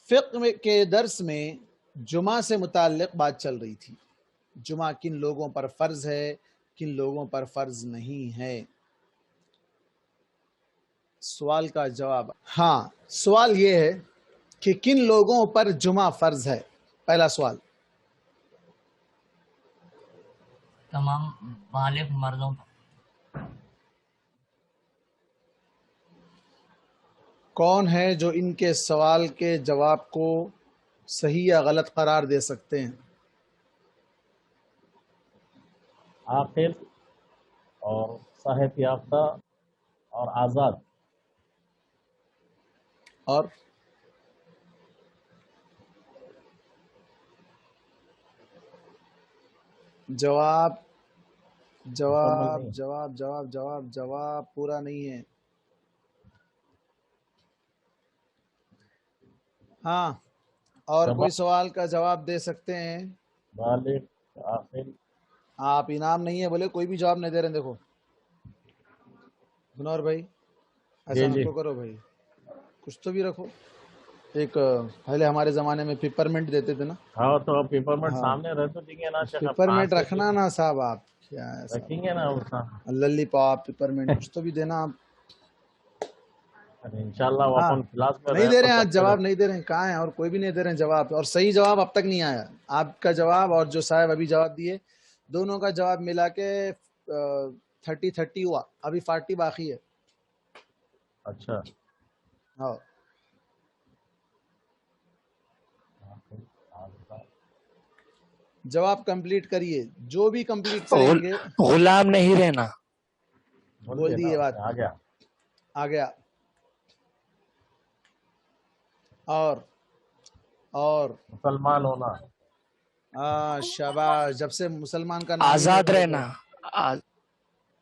فقہ کے درس میں جمعہ سے متعلق بات چل رہی تھی. جمعہ کن لوگوں پر فرض ہے، کن لوگوں پر فرض نہیں ہے. سوال کا جواب، ہاں سوال یہ ہے کہ کن لوگوں پر جمعہ فرض ہے. پہلا سوال، تمام بالغ مردوں پر. کون ہے جو ان کے سوال کے جواب کو صحیح یا غلط قرار دے سکتے ہیں؟ عاقل اور صحت یافتہ اور آزاد. اور جواب جواب جواب جواب جواب جواب پورا نہیں ہے. ہاں، اور کوئی سوال کا جواب دے سکتے ہیں؟ بالغ عاقل. آپ انعام نہیں ہے بولے، کوئی بھی جواب نہیں دے رہے ہیں. دیکھو منور بھائی، ایسا نہ کرو بھائی، کچھ تو بھی رکھو. ایک پہلے ہمارے زمانے میں پیپرمنٹ دیتے تھے نا. ہاں تو پیپرمنٹ سامنے رہ تو دیں گے نا. پیپرمنٹ رکھنا نا صاحب، آپ کیا رکھیں گے نا. للی پاپ پیپرمنٹ کچھ تو بھی دینا. آپ انشاءاللہ نہیں دے رہے ہیں آج جواب، نہیں دے رہے ہیں. کہاں ہیں؟ اور کوئی بھی نہیں دے رہے ہیں جواب، اور صحیح جواب اب تک نہیں آیا. آپ کا جواب اور جو صاحب ابھی جواب دیے، دونوں کا جواب ملا کے 30 ہوا. ابھی 40 باقی ہے. اچھا، ہاں جواب کمپلیٹ کریے، جو بھی کمپلیٹ کریں گے. غلام نہیں رہنا. بول دی یہ بات، آ گیا. اور مسلمان ہونا. شاباش. جب سے مسلمان کا نام آزاد رہنا.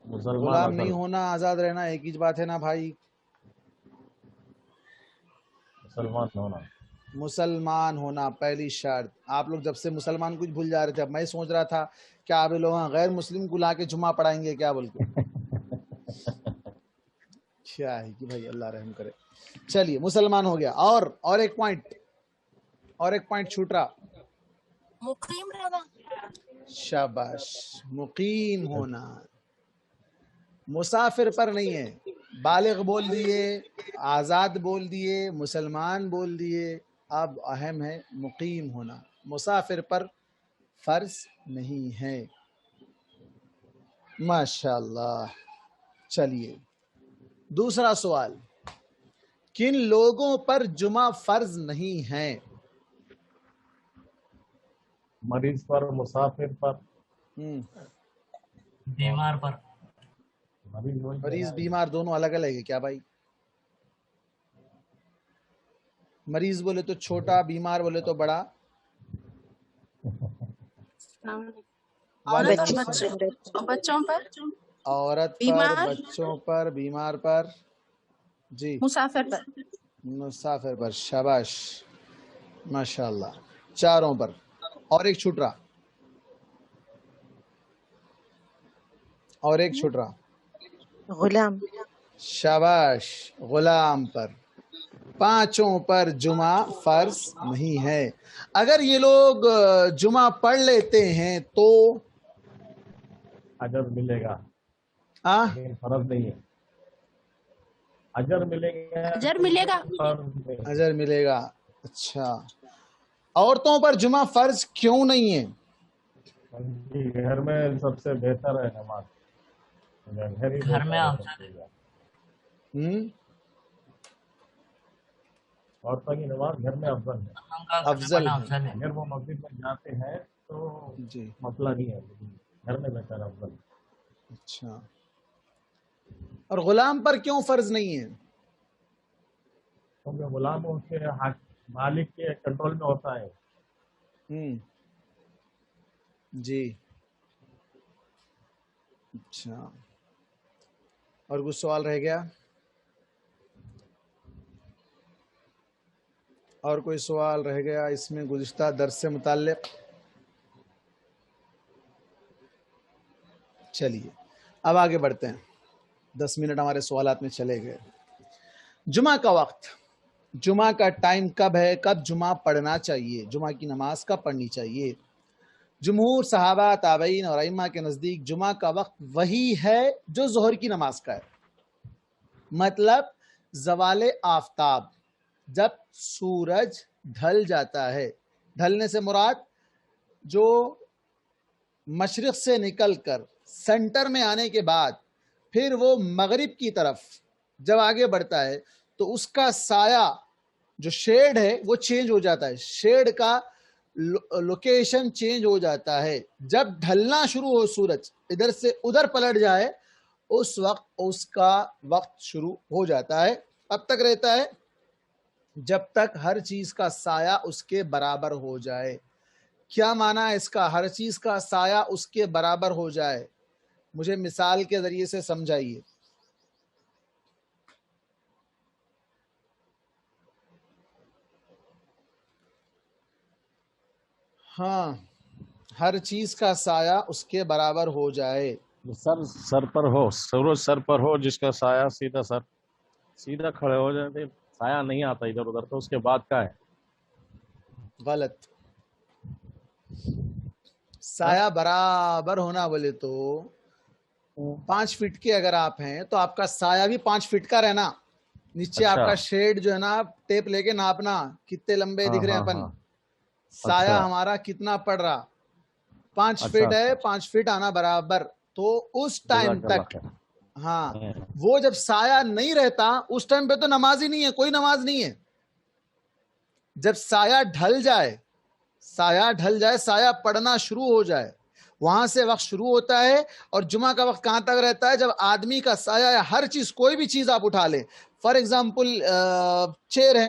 غلام نہیں ہونا، آزاد رہنا ایک ہی بات ہے نا بھائی. مسلمان ہونا، مسلمان ہونا پہلی شرط. آپ لوگ جب سے مسلمان کچھ بھول جا رہے تھے. اب میں سوچ رہا تھا کہ آپ لوگ غیر مسلم کو لا کے جمعہ پڑھائیں گے کیا بول کے. کیا ہے کہ بھائی اللہ رحم کرے. چلیے مسلمان ہو گیا. اور ایک پوائنٹ چھوٹ رہا. مقیم رہنا. شاباش. مقیم ہونا، مسافر پر نہیں ہے. بالغ بول دیے، آزاد بول دیے، مسلمان بول دیے. اب اہم ہے مقیم ہونا. مسافر پر فرض نہیں ہے. ماشاءاللہ. چلیے دوسرا سوال، کن لوگوں پر جمعہ فرض نہیں ہے؟ مریض پر، مسافر پر، بیمار پر. مریض بیمار دونوں الگ الگ ہے کیا بھائی؟ مریض بولے تو چھوٹا، بیمار بولے تو بڑا. بچوں پر، عورت پر، بچوں پر، بیمار پر، جی مسافر پر. شاباش ماشاءاللہ. چاروں پر. اور ایک چھوٹ رہا. غلام. شاباش. غلام پر. پانچوں پر جمعہ فرض نہیں ہے. اگر یہ لوگ جمعہ پڑھ لیتے ہیں تو اجر ملے گا، فرض نہیں ہے. اجر ملے گا. اچھا، عورتوں پر جمعہ فرض کیوں نہیں ہے؟ گھر میں سب سے بہتر ہے نماز. گھر میں عورتوں کی نماز گھر میں افضل ہے. اگر وہ مسجد میں جاتے ہیں تو جی مسئلہ نہیں ہے، گھر میں بہتر افضل. اچھا، اور غلام پر کیوں فرض نہیں ہے؟ کیونکہ غلام اس کے مالک کے کنٹرول میں ہوتا ہے. جی اچھا. اور کچھ سوال رہ گیا؟ اور کوئی سوال رہ گیا اس میں گزشتہ درس سے متعلق؟ چلیے اب آگے بڑھتے ہیں. 10 منٹ ہمارے سوالات میں چلے گئے. جمعہ کا وقت جمعہ کا ٹائم کب ہے، کب جمعہ پڑھنا چاہیے، جمعہ کی نماز کب پڑھنی چاہیے؟ جمہور صحابہ، تابعین اور ائمہ کے نزدیک جمعہ کا وقت وہی ہے جو ظہر کی نماز کا ہے، مطلب زوال آفتاب، جب سورج ڈھل جاتا ہے۔ ڈھلنے سے مراد جو مشرق سے نکل کر سینٹر میں آنے کے بعد پھر وہ مغرب کی طرف جب آگے بڑھتا ہے تو اس کا سایہ جو شیڈ ہے وہ چینج ہو جاتا ہے، شیڈ کا لوکیشن چینج ہو جاتا ہے۔ جب ڈھلنا شروع ہو سورج، ادھر سے ادھر پلٹ جائے، اس وقت اس کا وقت شروع ہو جاتا ہے۔ اب تک رہتا ہے جب تک ہر چیز کا سایہ اس کے برابر ہو جائے۔ کیا معنی ہے اس کا، ہر چیز کا سایہ اس کے برابر ہو جائے؟ مجھے مثال کے ذریعے سے سمجھائیے۔ ہاں، ہر چیز کا سایہ اس کے برابر ہو جائے۔ سر پر ہو، سورج سر پر ہو، جس کا سایہ سیدھا کھڑے ہو جاتے، سایہ نہیں آتا ادھر ادھر، تو اس کے بعد کا ہے؟ غلط۔ سایہ برابر ہونا بولے تو 5 فٹ کے اگر آپ ہیں تو آپ کا سایہ بھی 5 فٹ کا رہنا، نیچے آپ کا شیڈ جو ہے نا ٹیپ لے کے ناپنا کتنے لمبے دکھ رہے ہیں اپن، سایہ ہمارا کتنا پڑ رہا، 5 فٹ ہے، 5 فٹ آنا برابر۔ تو اس ٹائم تک، ہاں، وہ جب سایہ نہیں رہتا اس ٹائم پہ تو نماز ہی نہیں ہے، کوئی نماز نہیں ہے۔ جب سایہ ڈھل جائے، سایہ پڑنا شروع ہو جائے، وہاں سے وقت شروع ہوتا ہے۔ اور جمعہ کا وقت کہاں تک رہتا ہے؟ جب آدمی کا سایہ یا ہر چیز، کوئی بھی چیز آپ اٹھا لیں، فار ایگزامپل چیئر ہے،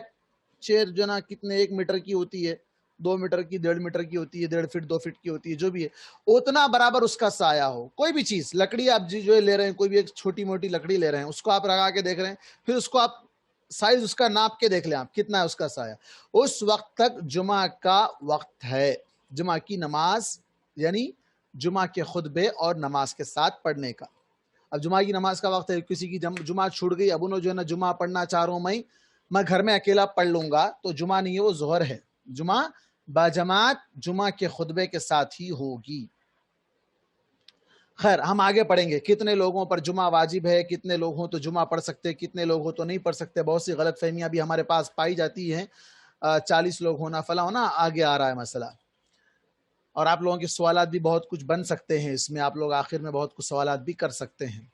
چیئر جو نا کتنے 1 میٹر کی ہوتی ہے، 2 میٹر کی، 1.5 میٹر کی ہوتی ہے، 1.5 فٹ 2 فٹ کی ہوتی ہے، جو بھی ہے اتنا برابر اس کا سایہ ہو۔ کوئی بھی چیز، لکڑی آپ جو لے رہے ہیں، کوئی بھی ایک چھوٹی موٹی لکڑی لے رہے ہیں، اس کو آپ لگا کے دیکھ رہے ہیں، پھر اس کو آپ سائز اس کا ناپ کے دیکھ لیں آپ کتنا ہے اس کا سایہ، اس وقت تک جمعہ کا وقت ہے، جمعہ کی نماز یعنی جمعہ کے خطبے اور نماز کے ساتھ پڑھنے کا۔ اب جمعہ کی نماز کا وقت ہے، کسی کی جمعہ چھوٹ گئی، اب انہوں جو ہے نا جمعہ پڑھنا چاہ رہا ہوں میں گھر میں اکیلا پڑھ لوں گا، تو جمعہ نہیں ہے، وہ ظہر ہے۔ جمعہ باجماعت جمعہ کے خطبے کے ساتھ ہی ہوگی۔ خیر، ہم آگے پڑھیں گے کتنے لوگوں پر جمعہ واجب ہے، کتنے لوگ ہوں تو جمعہ پڑھ سکتے، کتنے لوگ ہوں تو نہیں پڑھ سکتے۔ بہت سی غلط فہمیاں بھی ہمارے پاس پائی جاتی ہیں، 40 لوگ ہونا فلاں ہونا، آگے آ رہا ہے مسئلہ، اور آپ لوگوں کے سوالات بھی بہت کچھ بن سکتے ہیں اس میں، آپ لوگ آخر میں بہت کچھ سوالات بھی کر سکتے ہیں۔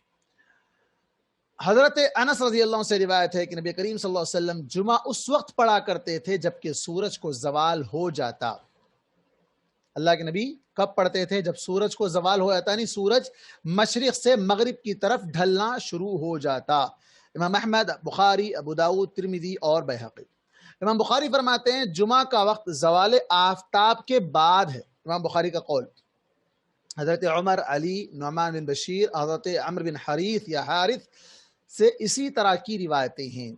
حضرت انس رضی اللہ عنہ سے روایت ہے کہ نبی کریم صلی اللہ علیہ وسلم جمعہ اس وقت پڑھا کرتے تھے جبکہ سورج کو زوال ہو جاتا۔ اللہ کے نبی کب پڑھتے تھے؟ جب سورج کو زوال ہو جاتا، یعنی سورج مشرق سے مغرب کی طرف ڈھلنا شروع ہو جاتا۔ امام احمد، بخاری، ابو داؤد، ترمذی اور بیہقی۔ امام بخاری فرماتے ہیں جمعہ کا وقت زوال آفتاب کے بعد ہے، امام بخاری کا قول۔ حضرت عمر، علی، نعمان بن بشیر، حضرت عمرو بن حریث یا حارث سے اسی طرح کی روایتیں ہیں۔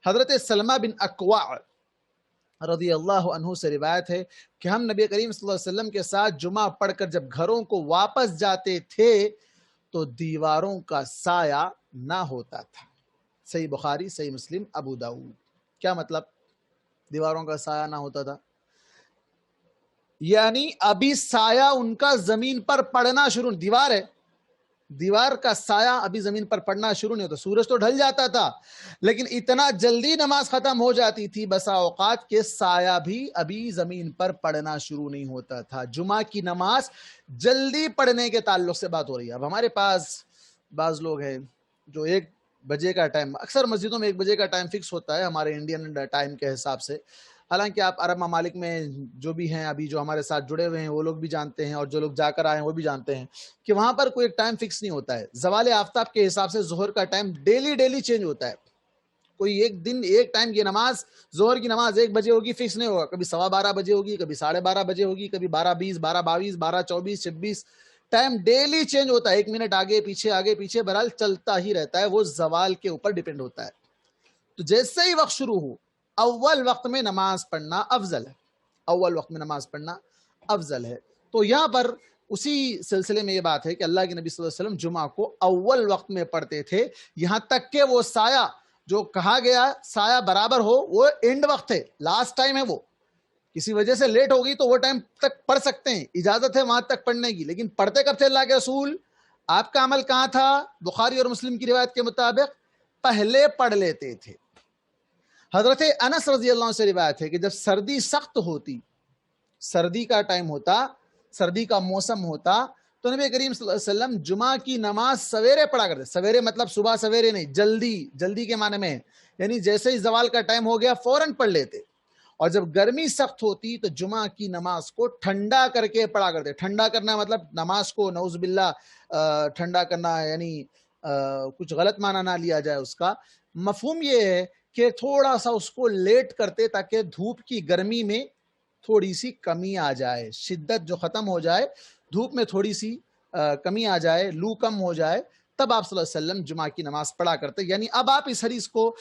حضرت سلمہ بن اکوع رضی اللہ عنہ سے روایت ہے کہ ہم نبی کریم صلی اللہ علیہ وسلم کے ساتھ جمعہ پڑھ کر جب گھروں کو واپس جاتے تھے تو دیواروں کا سایہ نہ ہوتا تھا۔ صحیح بخاری، صحیح مسلم، ابو داؤد۔ کیا مطلب دیواروں کا سایہ نہ ہوتا تھا؟ یعنی ابھی سایہ ان کا زمین پر پڑنا شروع، دیوار ہے، دیوار کا سایہ ابھی زمین پر پڑنا شروع نہیں ہوتا، سورج تو ڈھل جاتا تھا لیکن اتنا جلدی نماز ختم ہو جاتی تھی بسا اوقات کے سایہ بھی ابھی زمین پر پڑنا شروع نہیں ہوتا تھا۔ جمعہ کی نماز جلدی پڑھنے کے تعلق سے بات ہو رہی ہے۔ اب ہمارے پاس بعض لوگ ہیں جو 1 بجے کا ٹائم، اکثر مسجدوں میں 1 بجے کا ٹائم فکس ہوتا ہے ہمارے انڈین ٹائم کے حساب سے، حالانکہ آپ عرب ممالک میں جو بھی ہیں ابھی جو ہمارے ساتھ جڑے ہوئے ہیں وہ لوگ بھی جانتے ہیں، اور جو لوگ جا کر آئے ہیں وہ بھی جانتے ہیں کہ وہاں پر کوئی ایک ٹائم فکس نہیں ہوتا ہے۔ زوال آفتاب کے حساب سے ظہر کا ٹائم ڈیلی چینج ہوتا ہے، کوئی ایک دن ایک ٹائم کی نماز، ظہر کی نماز 1 بجے ہوگی فکس نہیں ہوگا، کبھی 12:15 بجے ہوگی، کبھی 12:30 بجے ہوگی، کبھی 12:20، 12:22، 12:24، 26، ٹائم ڈیلی چینج ہوتا ہے، 1 منٹ آگے پیچھے بہرحال چلتا ہی رہتا ہے، وہ زوال کے اوپر ڈیپینڈ ہوتا ہے۔ تو جیسے ہی وقت شروع ہو، اول وقت میں نماز پڑھنا افضل ہے، اول وقت میں نماز پڑھنا افضل ہے۔ تو یہاں پر اسی سلسلے میں یہ بات ہے کہ اللہ کے نبی صلی اللہ علیہ وسلم جمعہ کو اول وقت میں پڑھتے تھے، یہاں تک کہ وہ سایہ جو کہا گیا سایہ برابر ہو وہ اینڈ وقت ہے، لاسٹ ٹائم ہے، وہ کسی وجہ سے لیٹ ہوگی تو وہ ٹائم تک پڑھ سکتے ہیں، اجازت ہے وہاں تک پڑھنے کی، لیکن پڑھتے کب تھے اللہ کے رسول؟ آپ کا عمل کہاں تھا؟ بخاری اور مسلم کی روایت کے مطابق پہلے پڑھ لیتے تھے۔ حضرت انس رضی اللہ عنہ سے روایت ہے کہ جب سردی سخت ہوتی، سردی کا ٹائم ہوتا، سردی کا موسم ہوتا، تو نبی کریم صلی اللہ علیہ وسلم جمعہ کی نماز سویرے پڑھا کرتے، سویرے مطلب صبح سویرے نہیں، جلدی، جلدی کے معنی میں ہے، یعنی جیسے ہی زوال کا ٹائم ہو گیا فوراً پڑھ لیتے، اور جب گرمی سخت ہوتی تو جمعہ کی نماز کو ٹھنڈا کر کے پڑھا کرتے۔ ٹھنڈا کرنا مطلب نماز کو نعوذ باللہ ٹھنڈا کرنا، یعنی کچھ غلط معنی نہ لیا جائے اس کا، مفہوم یہ ہے کہ تھوڑا سا اس کو لیٹ کرتے تاکہ دھوپ کی گرمی میں تھوڑی سی کمی آ جائے، شدت جو ختم ہو جائے، دھوپ میں تھوڑی سی کمی آ جائے، لو کم ہو جائے، تب آپ صلی اللہ علیہ وسلم جمعہ کی نماز پڑھا کرتے۔ یعنی اب آپ اس حدیث کو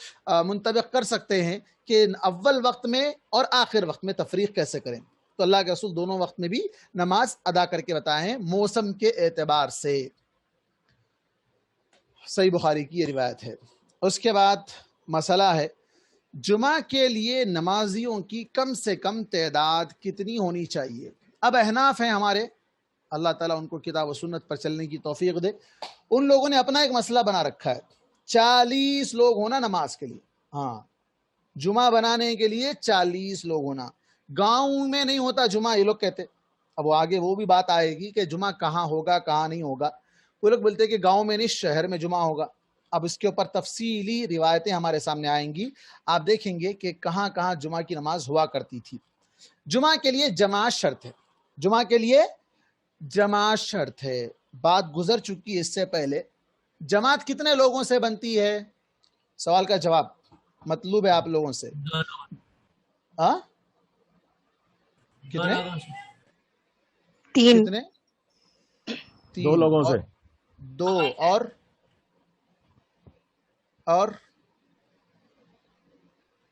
منطبق کر سکتے ہیں کہ اول وقت میں اور آخر وقت میں تفریق کیسے کریں، تو اللہ کے رسول دونوں وقت میں بھی نماز ادا کر کے بتائے ہیں موسم کے اعتبار سے۔ صحیح بخاری کی یہ روایت ہے۔ اس کے بعد مسئلہ ہے جمعہ کے لیے نمازیوں کی کم سے کم تعداد کتنی ہونی چاہیے؟ اب احناف ہیں ہمارے، اللہ تعالیٰ ان کو کتاب و سنت پر چلنے کی توفیق دے، ان لوگوں نے اپنا ایک مسئلہ بنا رکھا ہے، 40 لوگ ہونا نماز کے لیے، ہاں جمعہ بنانے کے لیے 40 لوگ ہونا۔ گاؤں میں نہیں ہوتا جمعہ، یہ لوگ کہتے، اب وہ آگے وہ بھی بات آئے گی کہ جمعہ کہاں ہوگا کہاں نہیں ہوگا، وہ لوگ بولتے کہ گاؤں میں نہیں شہر میں جمعہ ہوگا۔ اب اس کے اوپر تفصیلی روایتیں ہمارے سامنے آئیں گی، آپ دیکھیں گے کہ کہاں کہاں جمعہ کی نماز ہوا کرتی تھی۔ جمعہ کے لیے جماعت شرط ہے، جمعہ کے لیے جماعت شرط ہے، بات گزر چکی ہے اس سے پہلے۔ جماعت کتنے لوگوں سے بنتی ہے؟ سوال کا جواب مطلوب ہے آپ لوگوں سے۔ دو لوگوں سے۔ ہاں دو کتنے؟ لوگوں سے۔ تین کتنے؟ دو لوگوں اور سے۔ دو اور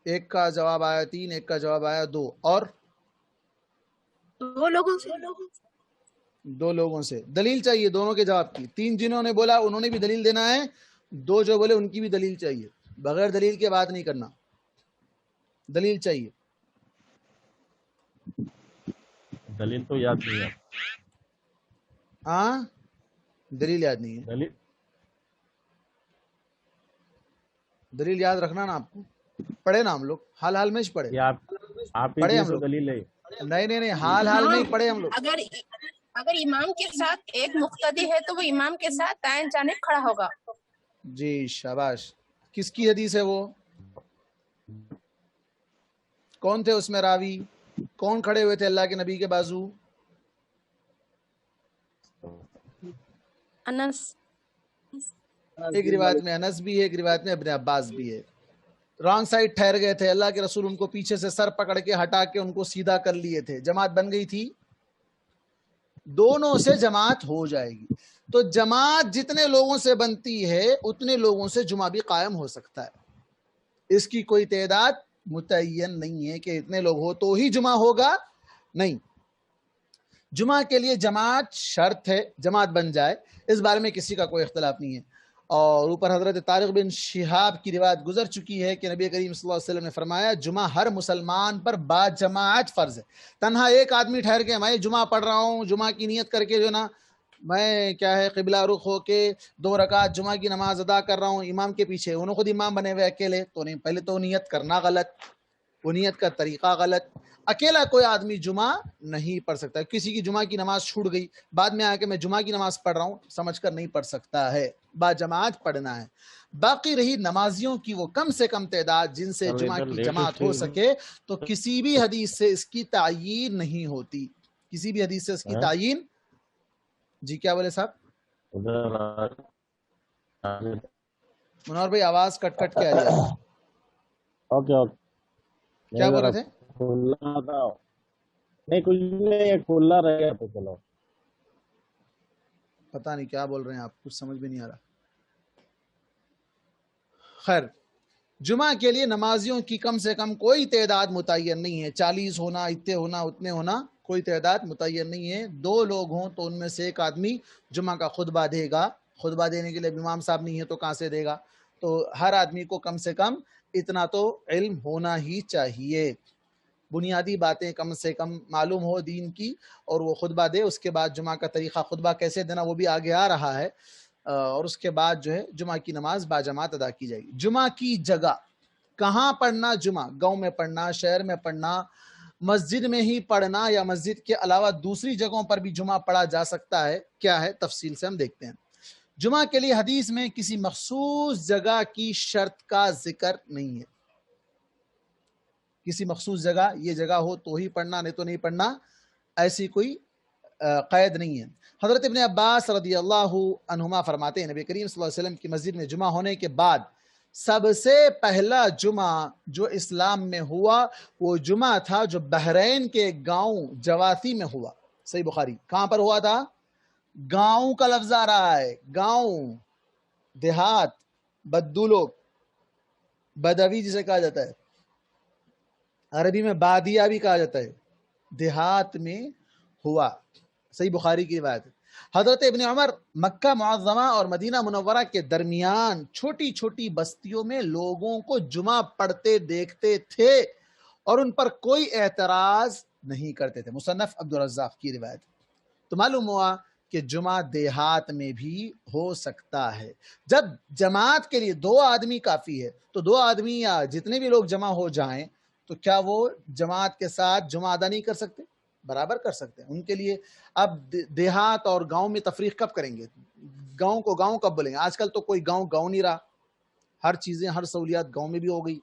ایک کا جواب آیا 3، ایک کا جواب آیا 2، اور دو لوگوں سے 2 لوگوں سے۔ دلیل چاہیے دونوں کے جواب کی، 3 جنہوں نے بولا انہوں نے بھی دلیل دینا ہے، 2 جو بولے ان کی بھی دلیل چاہیے، بغیر دلیل کے بات نہیں کرنا، دلیل چاہیے۔ دلیل تو یاد نہیں ہے، ہاں دلیل یاد نہیں ہے، دلیل دلیل یاد رکھنا نا آپ کو، پڑھے نا ہم لوگ، حال حال میں ہی پڑھے، یہ آپ پڑھے ہی ہم سے لوگ، دلیل ہے۔ نہیں حال حال میں ہی پڑھے ہم لوگ۔ اگر امام کے ساتھ ایک مقتدی ہے تو وہ امام کے ساتھ دائیں جانب کھڑا ہوگا۔ جی شاباش، کس کی حدیث ہے وہ؟ کون تھے اس میں راوی؟ کون کھڑے ہوئے تھے اللہ کے نبی کے بازو؟ انس۔ ایک روایت میں انس بھی ہے، ایک روایت میں ابن عباس بھی ہے۔ رانگ سائڈ ٹھہر گئے تھے، اللہ کے رسول ان کو پیچھے سے سر پکڑ کے ہٹا کے ان کو سیدھا کر لیے تھے، جماعت بن گئی تھی، دونوں سے جماعت ہو جائے گی۔ تو جماعت جتنے لوگوں سے بنتی ہے اتنے لوگوں سے جمعہ بھی قائم ہو سکتا ہے، اس کی کوئی تعداد متعین نہیں ہے کہ اتنے لوگ ہو تو ہی جمعہ ہوگا، نہیں، جمعہ کے لیے جماعت شرط ہے، جماعت بن جائے، اس بارے میں کسی کا کوئی اختلاف نہیں ہے۔ اور اوپر حضرت طارق بن شہاب کی روایت گزر چکی ہے کہ نبی کریم صلی اللہ علیہ وسلم نے فرمایا جمعہ ہر مسلمان پر با جماعت فرض ہے، تنہا ایک آدمی ٹھہر کے میں جمعہ پڑھ رہا ہوں، جمعہ کی نیت کر کے جو نا میں کیا ہے قبلہ رخ ہو کے 2 رکعت جمعہ کی نماز ادا کر رہا ہوں امام کے پیچھے، انہوں خود امام بنے ہوئے اکیلے، تو نہیں، پہلے تو نیت کرنا غلط، وہ نیت کا طریقہ غلط، اکیلا کوئی آدمی جمعہ نہیں پڑھ سکتا، کسی کی جمعہ کی نماز چھوٹ گئی، بعد میں آ کے میں جمعہ کی نماز پڑھ رہا ہوں سمجھ کر نہیں پڑھ سکتا ہے، با جماعت پڑھنا ہے۔ باقی رہی نمازیوں کی وہ کم سے کم تعداد جن سے جمعہ کی جماعت ہو سکے، تو کسی بھی حدیث سے اس کی تعیین نہیں ہوتی، کسی بھی حدیث سے اس کی تعیین، جی کیا بولے صاحب؟ منور بھائی آواز کٹ کٹ کے آ رہی ہے، اوکے کیا بول رہے تھے؟ نہیں کچھ نہیں، کھلا رہ گیا تو چلو، پتہ نہیں کیا بول رہے ہیں آپ، کچھ سمجھ بھی نہیں آ رہا۔ خیر، جمعہ کے لیے نمازیوں کی کم سے کم کوئی تعداد متعین نہیں ہے، 40 ہونا، اتنے ہونا، اتنے ہونا، کوئی تعداد متعین نہیں ہے۔ 2 لوگ ہوں تو ان میں سے ایک آدمی جمعہ کا خطبہ دے گا، خطبہ دینے کے لیے امام صاحب نہیں ہے تو کہاں سے دے گا، تو ہر آدمی کو کم سے کم اتنا تو علم ہونا ہی چاہیے، بنیادی باتیں کم سے کم معلوم ہو دین کی، اور وہ خطبہ دے. اس کے بعد جمعہ کا طریقہ خطبہ کیسے دینا وہ بھی آگے آ رہا ہے، اور اس کے بعد جو ہے جمعہ کی نماز باجماعت ادا کی جائے گی. جمعہ کی جگہ کہاں پڑھنا؟ جمعہ گاؤں میں پڑھنا، شہر میں پڑھنا، مسجد میں ہی پڑھنا، یا مسجد کے علاوہ دوسری جگہوں پر بھی جمعہ پڑھا جا سکتا ہے؟ کیا ہے تفصیل سے ہم دیکھتے ہیں. جمعہ کے لیے حدیث میں کسی مخصوص جگہ کی شرط کا ذکر نہیں ہے. کسی مخصوص جگہ، یہ جگہ ہو تو ہی پڑھنا، نہیں تو نہیں پڑھنا، ایسی کوئی قید نہیں ہے. حضرت ابن عباس رضی اللہ عنہما فرماتے ہیں نبی کریم صلی اللہ علیہ وسلم کی مسجد میں جمعہ ہونے کے بعد سب سے پہلا جمعہ جو اسلام میں ہوا وہ جمعہ تھا جو بحرین کے گاؤں جواسی میں ہوا. صحیح بخاری. کہاں پر ہوا تھا؟ گاؤں کا لفظ آ رہا ہے، گاؤں، دیہات، بدو لوگ، بدوی جسے کہا جاتا ہے، عربی میں بادیہ بھی کہا جاتا ہے، دیہات میں ہوا. صحیح بخاری کی روایت ہے. حضرت ابن عمر مکہ معظمہ اور مدینہ منورہ کے درمیان چھوٹی چھوٹی بستیوں میں لوگوں کو جمعہ پڑھتے دیکھتے تھے اور ان پر کوئی اعتراض نہیں کرتے تھے. مصنف عبدالرزاق کی روایت. تو معلوم ہوا کہ جمعہ دیہات میں بھی ہو سکتا ہے. جب جماعت کے لیے 2 آدمی کافی ہے تو 2 آدمی یا جتنے بھی لوگ جمع ہو جائیں تو کیا وہ جماعت کے ساتھ جمعہ ادا نہیں کر سکتے؟ برابر کر سکتے ہیں. ان کے لیے اب دیہات اور گاؤں میں تفریق کب کریں گے؟ گاؤں کو گاؤں کب بولیں گے؟ آج کل تو کوئی گاؤں گاؤں نہیں رہا، ہر چیزیں، ہر سہولیات گاؤں میں بھی ہو گئی.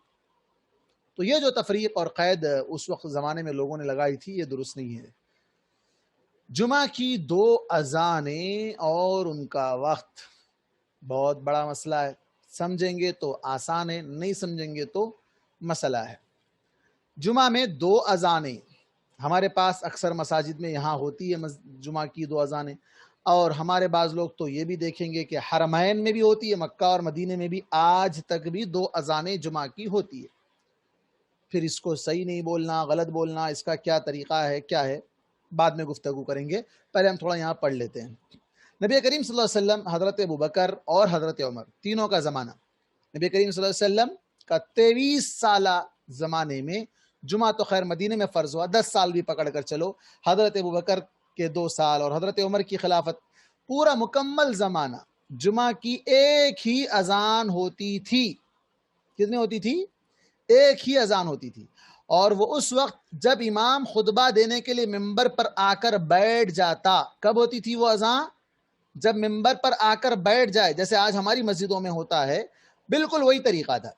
تو یہ جو تفریق اور قید اس وقت زمانے میں لوگوں نے لگائی تھی یہ درست نہیں ہے. جمعہ کی 2 اذانیں اور ان کا وقت بہت بڑا مسئلہ ہے. سمجھیں گے تو آسان ہے، نہیں سمجھیں گے تو مسئلہ ہے. جمعہ میں 2 اذانیں ہمارے پاس اکثر مساجد میں یہاں ہوتی ہے، جمعہ کی 2 اذانیں، اور ہمارے بعض لوگ تو یہ بھی دیکھیں گے کہ حرمین میں بھی ہوتی ہے، مکہ اور مدینے میں بھی آج تک بھی 2 اذانیں جمعہ کی ہوتی ہے. پھر اس کو صحیح نہیں بولنا، غلط بولنا، اس کا کیا طریقہ ہے، کیا ہے، بعد میں گفتگو کریں گے. پہلے ہم تھوڑا یہاں پڑھ لیتے ہیں. نبی کریم صلی اللہ علیہ وسلم، حضرت ابوبکر اور حضرت عمر تینوں کا زمانہ، نبی کریم صلی اللہ علیہ وسلم کا 23 سالہ زمانے میں جمعہ تو خیر مدینے میں فرض ہوا، 10 سال بھی پکڑ کر چلو، حضرت ابوبکر کے 2 سال اور حضرت عمر کی خلافت، پورا مکمل زمانہ جمعہ کی ایک ہی اذان ہوتی تھی. کتنی ہوتی تھی؟ ایک ہی اذان ہوتی تھی. اور وہ اس وقت جب امام خطبہ دینے کے لیے ممبر پر آ کر بیٹھ جاتا. کب ہوتی تھی وہ اذان؟ جب ممبر پر آ کر بیٹھ جائے، جیسے آج ہماری مسجدوں میں ہوتا ہے، بالکل وہی طریقہ تھا.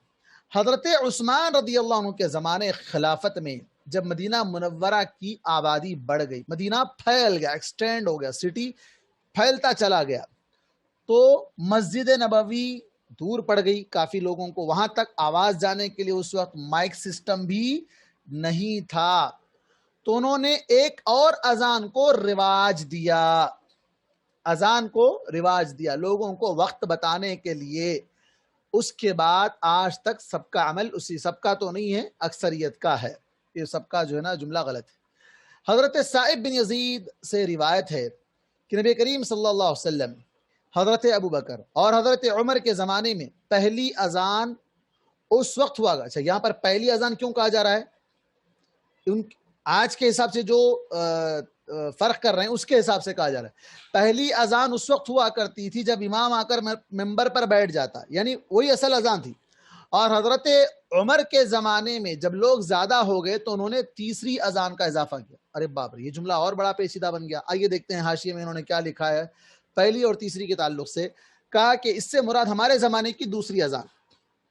حضرت عثمان رضی اللہ عنہ کے زمانے خلافت میں جب مدینہ منورہ کی آبادی بڑھ گئی، مدینہ پھیل گیا، ایکسٹینڈ ہو گیا، سٹی پھیلتا چلا گیا، تو مسجد نبوی دور پڑ گئی کافی لوگوں کو. وہاں تک آواز جانے کے لیے اس وقت مائک سسٹم بھی نہیں تھا. تو انہوں نے ایک اور اذان کو رواج دیا، اذان کو رواج دیا لوگوں کو وقت بتانے کے لیے. اس کے بعد آج تک سب کا عمل اسی، سب کا تو نہیں ہے، اکثریت کا ہے. یہ سب کا جو ہے نا جملہ غلط ہے. حضرت سائب بن یزید سے روایت ہے کہ نبی کریم صلی اللہ علیہ وسلم، حضرت ابوبکر اور حضرت عمر کے زمانے میں پہلی اذان اس وقت ہوا. اچھا، یہاں پر پہلی اذان کیوں کہا جا رہا ہے؟ آج کے حساب سے جو فرق کر رہے ہیں اس کے حساب سے کہا جا رہا ہے. پہلی اذان اس وقت ہوا کرتی تھی جب امام آ کر ممبر پر بیٹھ جاتا، یعنی وہی اصل اذان تھی. اور حضرت عمر کے زمانے میں جب لوگ زیادہ ہو گئے تو انہوں نے تیسری اذان کا اضافہ کیا. ارے باپ رے، یہ جملہ اور بڑا پیچیدہ بن گیا. آئیے دیکھتے ہیں حاشیے میں انہوں نے کیا لکھا ہے پہلی اور تیسری کے تعلق سے. کہا کہ اس سے مراد ہمارے زمانے کی دوسری اذان.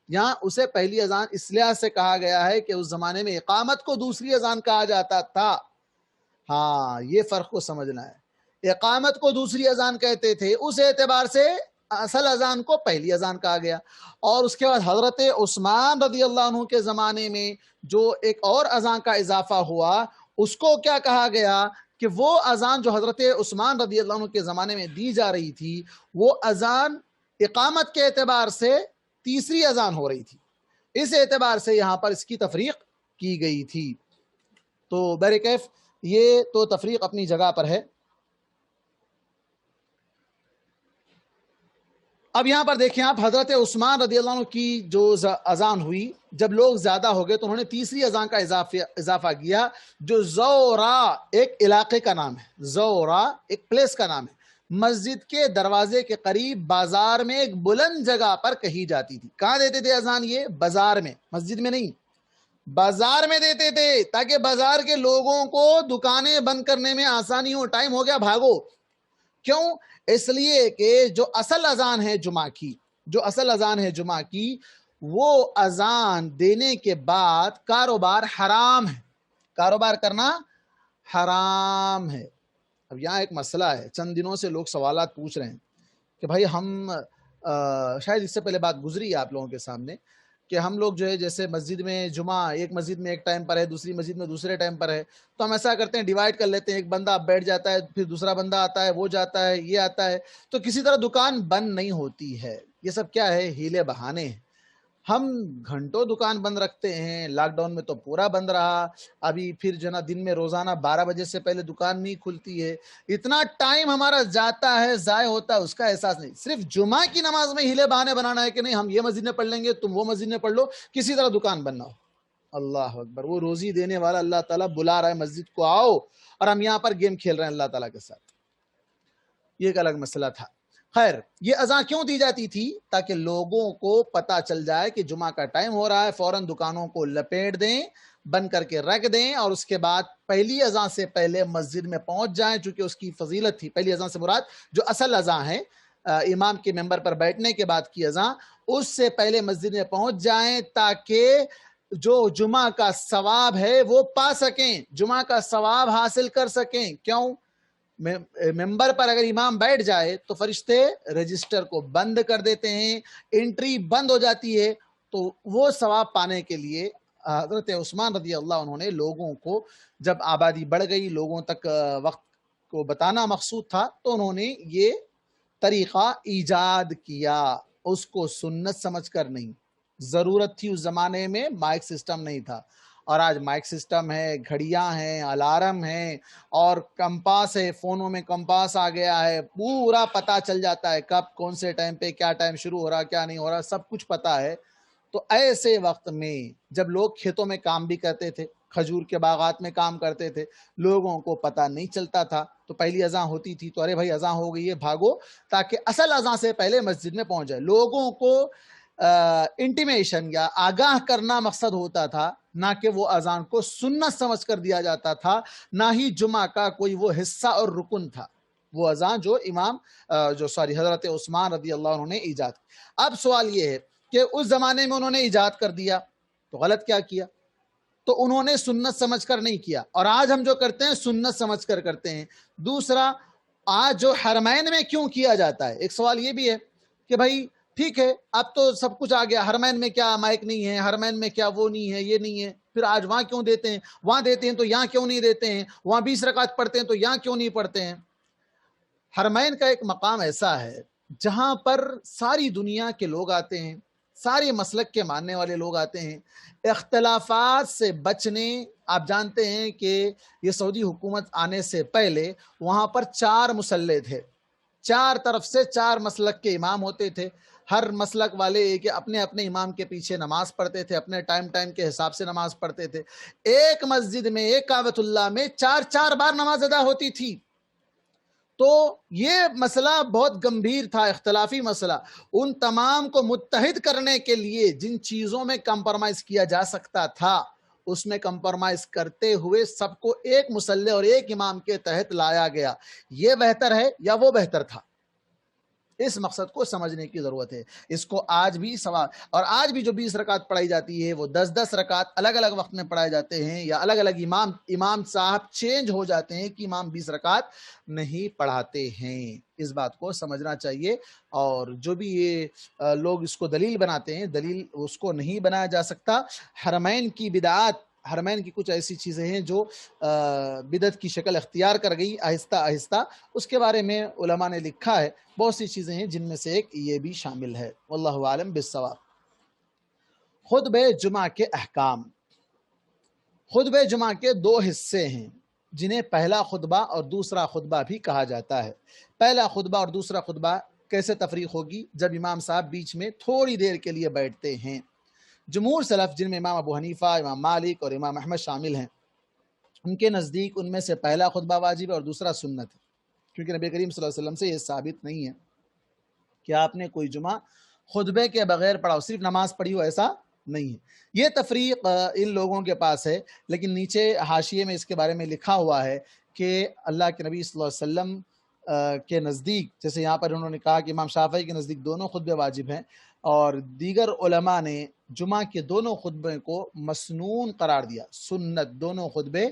یہاں اسے پہلی اذان اس لحاظ سے کہا گیا ہے کہ اس زمانے میں اقامت کو دوسری اذان کہا جاتا تھا. ہاں، یہ فرق کو سمجھنا ہے. اقامت کو دوسری اذان کہتے تھے، اس اعتبار سے اصل اذان کو پہلی اذان کہا گیا. اور اس کے بعد حضرت عثمان رضی اللہ عنہ کے زمانے میں جو ایک اور اذان کا اضافہ ہوا، اس کو کیا کہا گیا کہ وہ اذان جو حضرت عثمان رضی اللہ عنہ کے زمانے میں دی جا رہی تھی، وہ اذان اقامت کے اعتبار سے تیسری اذان ہو رہی تھی. اس اعتبار سے یہاں پر اس کی تفریق کی گئی تھی. تو بہرکیف یہ تو تفریق اپنی جگہ پر ہے. اب یہاں پر دیکھیں آپ، حضرت عثمان رضی اللہ عنہ کی جو اذان ہوئی، جب لوگ زیادہ ہو گئے تو انہوں نے تیسری اذان کا اضافہ کیا، جو زورا ایک علاقے کا نام ہے، زورا ایک پلیس کا نام ہے، مسجد کے دروازے کے قریب بازار میں ایک بلند جگہ پر کہی جاتی تھی۔ کہاں دیتے تھے اذان؟ یہ بازار میں، مسجد میں نہیں، بازار میں دیتے تھے، تاکہ بازار کے لوگوں کو دکانیں بند کرنے میں آسانی ہو، ٹائم ہو گیا بھاگو۔ کیوں؟ اس لیے کہ جو اصل اذان ہے جمعہ کی، جو اصل اذان ہے جمعہ کی، وہ اذان دینے کے بعد کاروبار حرام ہے، کاروبار کرنا حرام ہے۔ اب یہاں ایک مسئلہ ہے، چند دنوں سے لوگ سوالات پوچھ رہے ہیں کہ بھائی ہم شاید اس سے پہلے بات گزری ہے آپ لوگوں کے سامنے کہ ہم لوگ جو ہے جیسے مسجد میں جمعہ ایک مسجد میں ایک ٹائم پر ہے، دوسری مسجد میں دوسرے ٹائم پر ہے، تو ہم ایسا کرتے ہیں ڈیوائیڈ کر لیتے ہیں، ایک بندہ بیٹھ جاتا ہے، پھر دوسرا بندہ آتا ہے، وہ جاتا ہے، یہ آتا ہے، تو کسی طرح دکان بند نہیں ہوتی ہے۔ یہ سب کیا ہے؟ ہیلے بہانے ہیں۔ ہم گھنٹوں دکان بند رکھتے ہیں، لاک ڈاؤن میں تو پورا بند رہا، ابھی پھر جو نا دن میں روزانہ 12 بجے سے پہلے دکان نہیں کھلتی ہے، اتنا ٹائم ہمارا جاتا ہے، ضائع ہوتا ہے، اس کا احساس نہیں۔ صرف جمعہ کی نماز میں ہیلے بہانے بنانا ہے کہ نہیں ہم یہ مسجد میں پڑھ لیں گے، تم وہ مسجد میں پڑھ لو، کسی طرح دکان بننا ہو۔ اللہ اکبر، وہ روزی دینے والا اللہ تعالیٰ بلا رہا ہے مسجد کو آؤ، اور ہم یہاں پر گیم کھیل رہے ہیں اللہ تعالیٰ کے ساتھ۔ یہ ایک الگ مسئلہ تھا۔ خیر، یہ اذان کیوں دی جاتی تھی؟ تاکہ لوگوں کو پتا چل جائے کہ جمعہ کا ٹائم ہو رہا ہے، فوراً دکانوں کو لپیٹ دیں، بند کر کے رکھ دیں، اور اس کے بعد پہلی اذان سے پہلے مسجد میں پہنچ جائیں، چونکہ اس کی فضیلت تھی۔ پہلی اذان سے مراد جو اصل اذان ہے، امام کے ممبر پر بیٹھنے کے بعد کی اذان، اس سے پہلے مسجد میں پہنچ جائیں تاکہ جو جمعہ کا ثواب ہے وہ پا سکیں، جمعہ کا ثواب حاصل کر سکیں۔ کیوں؟ ممبر پر اگر امام بیٹھ جائے تو فرشتے رجسٹر کو بند کر دیتے ہیں، انٹری بند ہو جاتی ہے، تو وہ ثواب پانے کے لیے حضرت عثمان رضی اللہ عنہ نے لوگوں کو، جب آبادی بڑھ گئی، لوگوں تک وقت کو بتانا مقصود تھا، تو انہوں نے یہ طریقہ ایجاد کیا، اس کو سنت سمجھ کر نہیں۔ ضرورت تھی اس زمانے میں، مائک سسٹم نہیں تھا، اور آج مائک سسٹم ہے، گھڑیاں ہیں، الارم ہیں، اور کمپاس ہے، فونوں میں کمپاس آ گیا ہے، پورا پتا چل جاتا ہے کب کون سے ٹائم پہ کیا ٹائم شروع ہو رہا کیا نہیں ہو رہا، سب کچھ پتا ہے۔ تو ایسے وقت میں جب لوگ کھیتوں میں کام بھی کرتے تھے، کھجور کے باغات میں کام کرتے تھے، لوگوں کو پتہ نہیں چلتا تھا، تو پہلی اذان ہوتی تھی تو ارے بھائی اذان ہو گئی ہے بھاگو، تاکہ اصل اذان سے پہلے مسجد میں پہنچ جائے۔ لوگوں کو انٹیمیشن یا آگاہ کرنا مقصد ہوتا تھا، نہ کہ وہ اذان کو سنت سمجھ کر دیا جاتا تھا، نہ ہی جمعہ کا کوئی وہ حصہ اور رکن تھا، وہ اذان جو حضرت عثمان رضی اللہ عنہ نے ایجاد کی۔ اب سوال یہ ہے کہ اس زمانے میں انہوں نے ایجاد کر دیا تو غلط کیا کیا؟ تو انہوں نے سنت سمجھ کر نہیں کیا، اور آج ہم جو کرتے ہیں سنت سمجھ کر کرتے ہیں۔ دوسرا، آج جو حرمین میں کیوں کیا جاتا ہے، ایک سوال یہ بھی ہے کہ بھائی ٹھیک ہے اب تو سب کچھ آ گیا، حرمین میں کیا مائک نہیں ہے، حرمین میں کیا وہ نہیں ہے، یہ نہیں ہے، پھر آج وہاں کیوں دیتے ہیں، وہاں دیتے ہیں تو یہاں کیوں نہیں دیتے ہیں، وہاں 20 رکعت پڑھتے ہیں تو یہاں کیوں نہیں پڑھتے ہیں؟ حرمین کا ایک مقام ایسا ہے جہاں پر ساری دنیا کے لوگ آتے ہیں، سارے مسلک کے ماننے والے لوگ آتے ہیں، اختلافات سے بچنے۔ آپ جانتے ہیں کہ یہ سعودی حکومت آنے سے پہلے وہاں پر 4 مصلے تھے، 4 طرف سے 4 مسلک کے امام ہوتے تھے، ہر مسلک والے کہ اپنے اپنے امام کے پیچھے نماز پڑھتے تھے، اپنے ٹائم کے حساب سے نماز پڑھتے تھے۔ ایک مسجد میں، ایک کعبۃ اللہ میں 4 بار نماز ادا ہوتی تھی۔ تو یہ مسئلہ بہت گمبھیر تھا، اختلافی مسئلہ۔ ان تمام کو متحد کرنے کے لیے جن چیزوں میں کمپرمائز کیا جا سکتا تھا، اس میں کمپرمائز کرتے ہوئے سب کو ایک مصلی اور ایک امام کے تحت لایا گیا۔ یہ بہتر ہے یا وہ بہتر تھا؟ اس مقصد کو سمجھنے کی ضرورت ہے۔ اس کو آج بھی سوال، اور آج بھی جو 20 رکعت پڑھائی جاتی ہے وہ 10 رکعت الگ الگ وقت میں پڑھائے جاتے ہیں، یا الگ الگ امام صاحب چینج ہو جاتے ہیں کہ امام 20 رکعت نہیں پڑھاتے ہیں۔ اس بات کو سمجھنا چاہیے، اور جو بھی یہ لوگ اس کو دلیل بناتے ہیں، دلیل اس کو نہیں بنایا جا سکتا۔ حرمین کی بدعات، حرمین کی کچھ ایسی چیزیں ہیں جو بدعت کی شکل اختیار کر گئی آہستہ آہستہ، اس کے بارے میں علماء نے لکھا ہے، بہت سی چیزیں ہیں جن میں سے ایک یہ بھی شامل ہے۔ واللہ عالم بالصواب۔ خطبہ جمعہ کے احکام۔ خطبہ جمعہ کے 2 حصے ہیں جنہیں پہلا خطبہ اور دوسرا خطبہ بھی کہا جاتا ہے۔ پہلا خطبہ اور دوسرا خطبہ کیسے تفریق ہوگی جب امام صاحب بیچ میں تھوڑی دیر کے لیے بیٹھتے ہیں۔ جمہور سلف جن میں امام ابو حنیفہ، امام مالک اور امام احمد شامل ہیں، ان کے نزدیک ان میں سے پہلا خطبہ واجب ہے اور دوسرا سنت ہے، کیونکہ نبی کریم صلی اللہ علیہ وسلم سے یہ ثابت نہیں ہے کہ آپ نے کوئی جمعہ خطبے کے بغیر پڑھا ہو، صرف نماز پڑھی ہو، ایسا نہیں ہے۔ یہ تفریق ان لوگوں کے پاس ہے، لیکن نیچے حاشیے میں اس کے بارے میں لکھا ہوا ہے کہ اللہ کے نبی صلی اللہ علیہ وسلم کے نزدیک، جیسے یہاں پر انہوں نے کہا کہ امام شافعی کے نزدیک دونوں خطبے واجب ہیں، اور دیگر علماء نے جمعہ کے دونوں خطبے کو مسنون قرار دیا، سنت، دونوں خطبے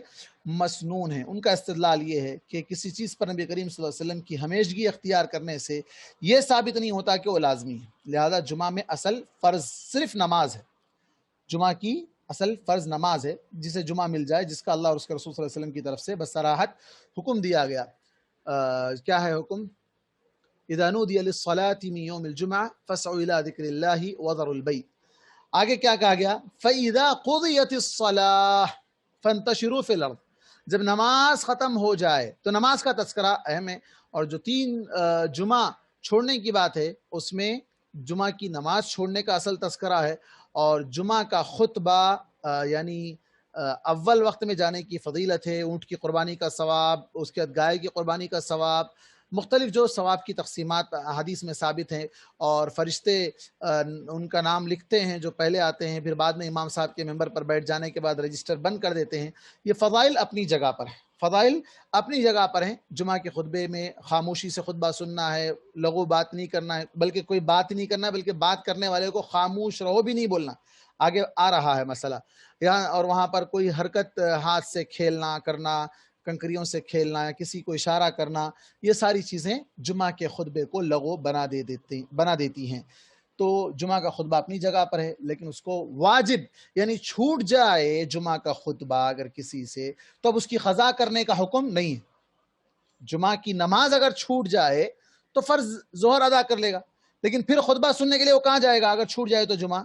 مسنون ہیں۔ ان کا استدلال یہ ہے کہ کسی چیز پر نبی کریم صلی اللہ علیہ وسلم کی ہمیشگی اختیار کرنے سے یہ ثابت نہیں ہوتا کہ وہ لازمی ہے، لہذا جمعہ میں اصل فرض صرف نماز ہے، جمعہ کی اصل فرض نماز ہے، جسے جمعہ مل جائے، جس کا اللہ اور اس کے رسول صلی اللہ علیہ وسلم کی طرف سے بصراحت حکم دیا گیا۔ کیا ہے حکم؟ اذا نودی للصلاة من یوم الجمعہ فاسعوا الى ذکر اللہ وذروا البیع۔ آگے کیا کہا گیا؟ فَإِذَا قُضِيَتِ الصَّلَاةُ فَانْتَشِرُوا فِي الْأَرْضِ۔ جب نماز ختم ہو جائے تو نماز کا تذکرہ اہم ہے، اور جو 3 جمعہ چھوڑنے کی بات ہے اس میں جمعہ کی نماز چھوڑنے کا اصل تذکرہ ہے، اور جمعہ کا خطبہ یعنی اول وقت میں جانے کی فضیلت ہے، اونٹ کی قربانی کا ثواب، اس کے بعد گائے کی قربانی کا ثواب، مختلف جو ثواب کی تقسیمات حدیث میں ثابت ہیں، اور فرشتے ان کا نام لکھتے ہیں جو پہلے آتے ہیں، پھر بعد میں امام صاحب کے ممبر پر بیٹھ جانے کے بعد رجسٹر بند کر دیتے ہیں۔ یہ فضائل اپنی جگہ پر ہیں، فضائل اپنی جگہ پر ہیں۔ جمعہ کے خطبے میں خاموشی سے خطبہ سننا ہے، لغو بات نہیں کرنا ہے، بلکہ کوئی بات نہیں کرنا ہے، بلکہ بات کرنے والے کو خاموش رہو بھی نہیں بولنا، آگے آ رہا ہے مسئلہ یہاں۔ اور وہاں پر کوئی حرکت، ہاتھ سے کھیلنا کرنا، کنکریوں سے کھیلنا، یا کسی کو اشارہ کرنا، یہ ساری چیزیں جمعہ کے خطبے کو لغو بنا دیتی ہیں۔ تو جمعہ کا خطبہ اپنی جگہ پر ہے، لیکن اس کو واجب یعنی چھوٹ جائے جمعہ کا خطبہ اگر کسی سے، تو اب اس کی قضا کرنے کا حکم نہیں ہے۔ جمعہ کی نماز اگر چھوٹ جائے تو فرض ظہر ادا کر لے گا، لیکن پھر خطبہ سننے کے لیے وہ کہاں جائے گا اگر چھوٹ جائے تو جمعہ؟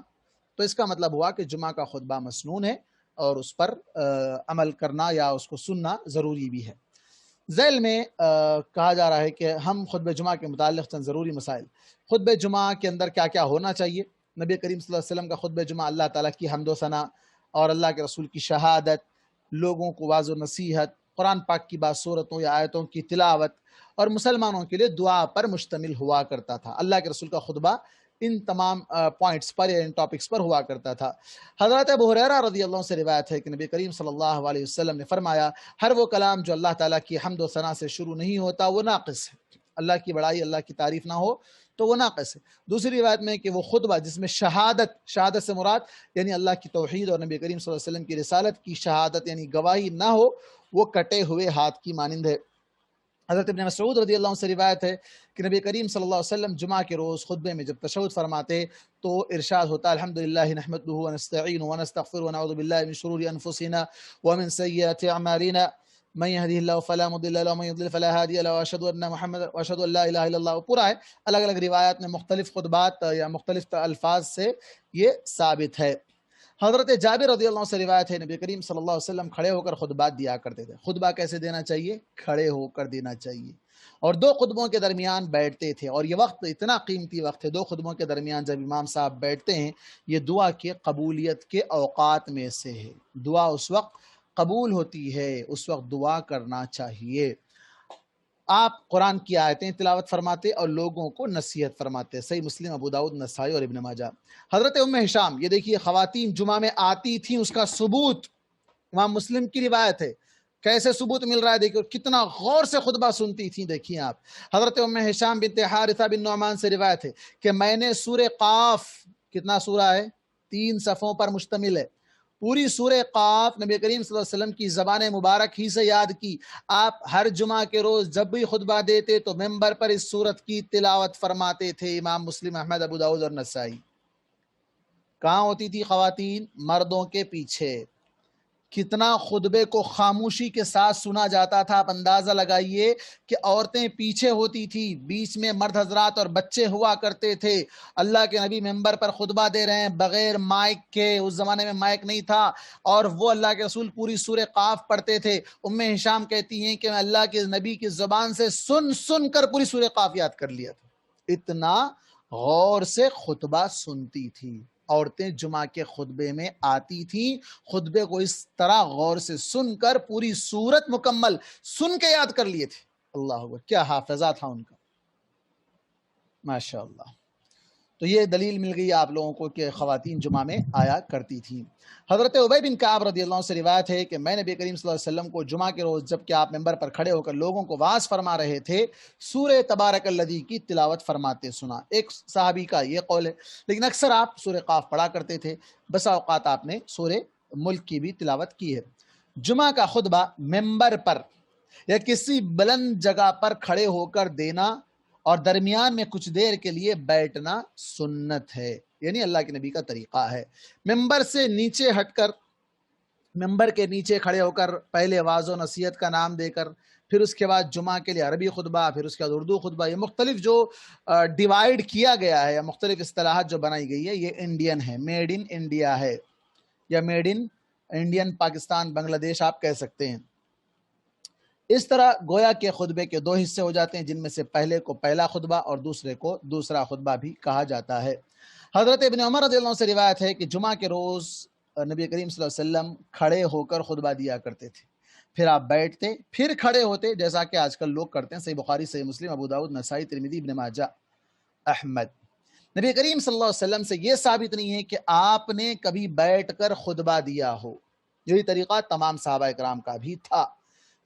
تو اس کا مطلب ہوا کہ جمعہ کا خطبہ مسنون ہے، اور اس پر عمل کرنا یا اس کو سننا ضروری بھی ہے۔ ذیل میں کہا جا رہا ہے کہ ہم خطبہ جمعہ کے متعلق چند ضروری مسائل۔ خطبہ جمعہ کے اندر کیا کیا ہونا چاہیے؟ نبی کریم صلی اللہ علیہ وسلم کا خطبہ جمعہ اللہ تعالیٰ کی حمد و ثنا اور اللہ کے رسول کی شہادت، لوگوں کو واعظ و نصیحت، قرآن پاک کی بصورتوں یا آیتوں کی تلاوت، اور مسلمانوں کے لیے دعا پر مشتمل ہوا کرتا تھا۔ اللہ کے رسول کا خطبہ ان تمام پوائنٹس پر یا ان ٹاپکس پر ہوا کرتا تھا۔ حضرت ابو ہریرہ رضی اللہ عنہ سے روایت ہے کہ نبی کریم صلی اللہ علیہ وسلم نے فرمایا، ہر وہ کلام جو اللہ تعالیٰ کی حمد و ثنا سے شروع نہیں ہوتا وہ ناقص ہے۔ اللہ کی بڑائی، اللہ کی تعریف نہ ہو تو وہ ناقص ہے۔ دوسری روایت میں کہ وہ خطبہ جس میں شہادت سے مراد یعنی اللہ کی توحید اور نبی کریم صلی اللہ علیہ وسلم کی رسالت کی شہادت یعنی گواہی نہ ہو، وہ کٹے ہوئے ہاتھ کی مانند ہے۔ حضرت ابن مسعود رضی اللہ عنہ سے روایت ہے کہ نبی کریم صلی اللہ علیہ وسلم جمعہ کے روز خطبے میں جب تشہد فرماتے تو ارشاد ہوتا، الحمدللہ نحمدہ ونستعینہ ونستغفرہ ونعوذ باللہ من شرور انفسنا ومن سیئات اعمالنا من يهده الله فلا مضل له ومن يضلل فلا هادي له واشهد ان لا اله الا الله۔ پورا ہے، الگ الگ روایات میں مختلف خطبات یا مختلف الفاظ سے یہ ثابت ہے۔ حضرت جابر رضی اللہ عنہ سے روایت ہے نبی کریم صلی اللہ علیہ وسلم کھڑے ہو کر خطبات دیا کرتے تھے۔ خطبہ کیسے دینا چاہیے؟ کھڑے ہو کر دینا چاہیے، اور 2 خطبوں کے درمیان بیٹھتے تھے، اور یہ وقت اتنا قیمتی وقت ہے، 2 خطبوں کے درمیان جب امام صاحب بیٹھتے ہیں، یہ دعا کے قبولیت کے اوقات میں سے ہے۔ دعا اس وقت قبول ہوتی ہے، اس وقت دعا کرنا چاہیے۔ آپ قرآن کی آیتیں تلاوت فرماتے اور لوگوں کو نصیحت فرماتے۔ صحیح مسلم، ابو داؤد، نسائی اور ابن ماجہ۔ حضرت ام ہشام، یہ دیکھیے خواتین جمعہ میں آتی تھیں، اس کا ثبوت امام مسلم کی روایت ہے۔ کیسے ثبوت مل رہا ہے دیکھیے، کتنا غور سے خطبہ سنتی تھیں، دیکھیے آپ۔ حضرت ام ہشام بنت حارثہ بن نعمان سے روایت ہے کہ میں نے سورہ قاف، کتنا سورہ ہے؟ 3 صفوں پر مشتمل ہے، پوری سورہ قاف نبی کریم صلی اللہ علیہ وسلم کی زبان مبارک ہی سے یاد کی۔ آپ ہر جمعہ کے روز جب بھی خطبہ دیتے تو ممبر پر اس سورت کی تلاوت فرماتے تھے۔ امام مسلم، احمد، ابو داؤد اور نسائی۔ کہاں ہوتی تھی خواتین؟ مردوں کے پیچھے۔ کتنا خطبے کو خاموشی کے ساتھ سنا جاتا تھا، آپ اندازہ لگائیے کہ عورتیں پیچھے ہوتی تھی، بیچ میں مرد حضرات اور بچے ہوا کرتے تھے۔ اللہ کے نبی ممبر پر خطبہ دے رہے ہیں بغیر مائک کے، اس زمانے میں مائک نہیں تھا، اور وہ اللہ کے رسول پوری سورہ قاف پڑھتے تھے۔ ام ہشام کہتی ہیں کہ میں اللہ کے نبی کی زبان سے سن کر پوری سورہ قاف یاد کر لیا تھا۔ اتنا غور سے خطبہ سنتی تھی. عورتیں جمعہ کے خطبے میں آتی تھی، خطبے کو اس طرح غور سے سن کر پوری سورت مکمل سن کے یاد کر لیے تھے. اللہ اکبر، کیا حافظہ تھا ان کا، ماشاء اللہ. تو یہ دلیل مل گئی آپ لوگوں کو کہ خواتین جمعہ میں آیا کرتی تھیں. حضرت ابی بن کعب رضی اللہ عنہ سے روایت ہے کہ میں نبی کریم صلی اللہ علیہ وسلم کو جمعہ کے روز جب کہ آپ ممبر پر کھڑے ہو کر لوگوں کو واعظ فرما رہے تھے، سورہ تبارک الذی کی تلاوت فرماتے سنا. ایک صحابی کا یہ قول ہے، لیکن اکثر آپ سورہ قاف پڑھا کرتے تھے، بسا اوقات آپ نے سورہ ملک کی بھی تلاوت کی ہے. جمعہ کا خطبہ ممبر پر یا کسی بلند جگہ پر کھڑے ہو کر دینا اور درمیان میں کچھ دیر کے لیے بیٹھنا سنت ہے، یعنی اللہ کے نبی کا طریقہ ہے. ممبر سے نیچے ہٹ کر، ممبر کے نیچے کھڑے ہو کر پہلے واعظ و نصیحت کا نام دے کر، پھر اس کے بعد جمعہ کے لیے عربی خطبہ، پھر اس کے بعد اردو خطبہ، یہ مختلف جو ڈیوائیڈ کیا گیا ہے یا مختلف اصطلاحات جو بنائی گئی ہے، یہ انڈین ہے، میڈ ان انڈیا ہے، یا میڈ ان انڈین پاکستان بنگلہ دیش آپ کہہ سکتے ہیں. اس طرح گویا کے خطبے کے دو حصے ہو جاتے ہیں، جن میں سے پہلے کو پہلا خطبہ اور دوسرے کو دوسرا خطبہ بھی کہا جاتا ہے. حضرت ابن عمر رضی اللہ عنہ سے روایت ہے کہ جمعہ کے روز نبی کریم صلی اللہ علیہ وسلم کھڑے ہو کر خطبہ دیا کرتے تھے، پھر آپ بیٹھتے، پھر کھڑے ہوتے، جیسا کہ آج کل لوگ کرتے ہیں. صحیح بخاری، صحیح مسلم، ابو داؤد، نسائی، ترمذی، ابن ماجہ، احمد. نبی کریم صلی اللہ علیہ وسلم سے یہ ثابت نہیں ہے کہ آپ نے کبھی بیٹھ کر خطبہ دیا ہو. یہی طریقہ تمام صحابہ کرام کا بھی تھا.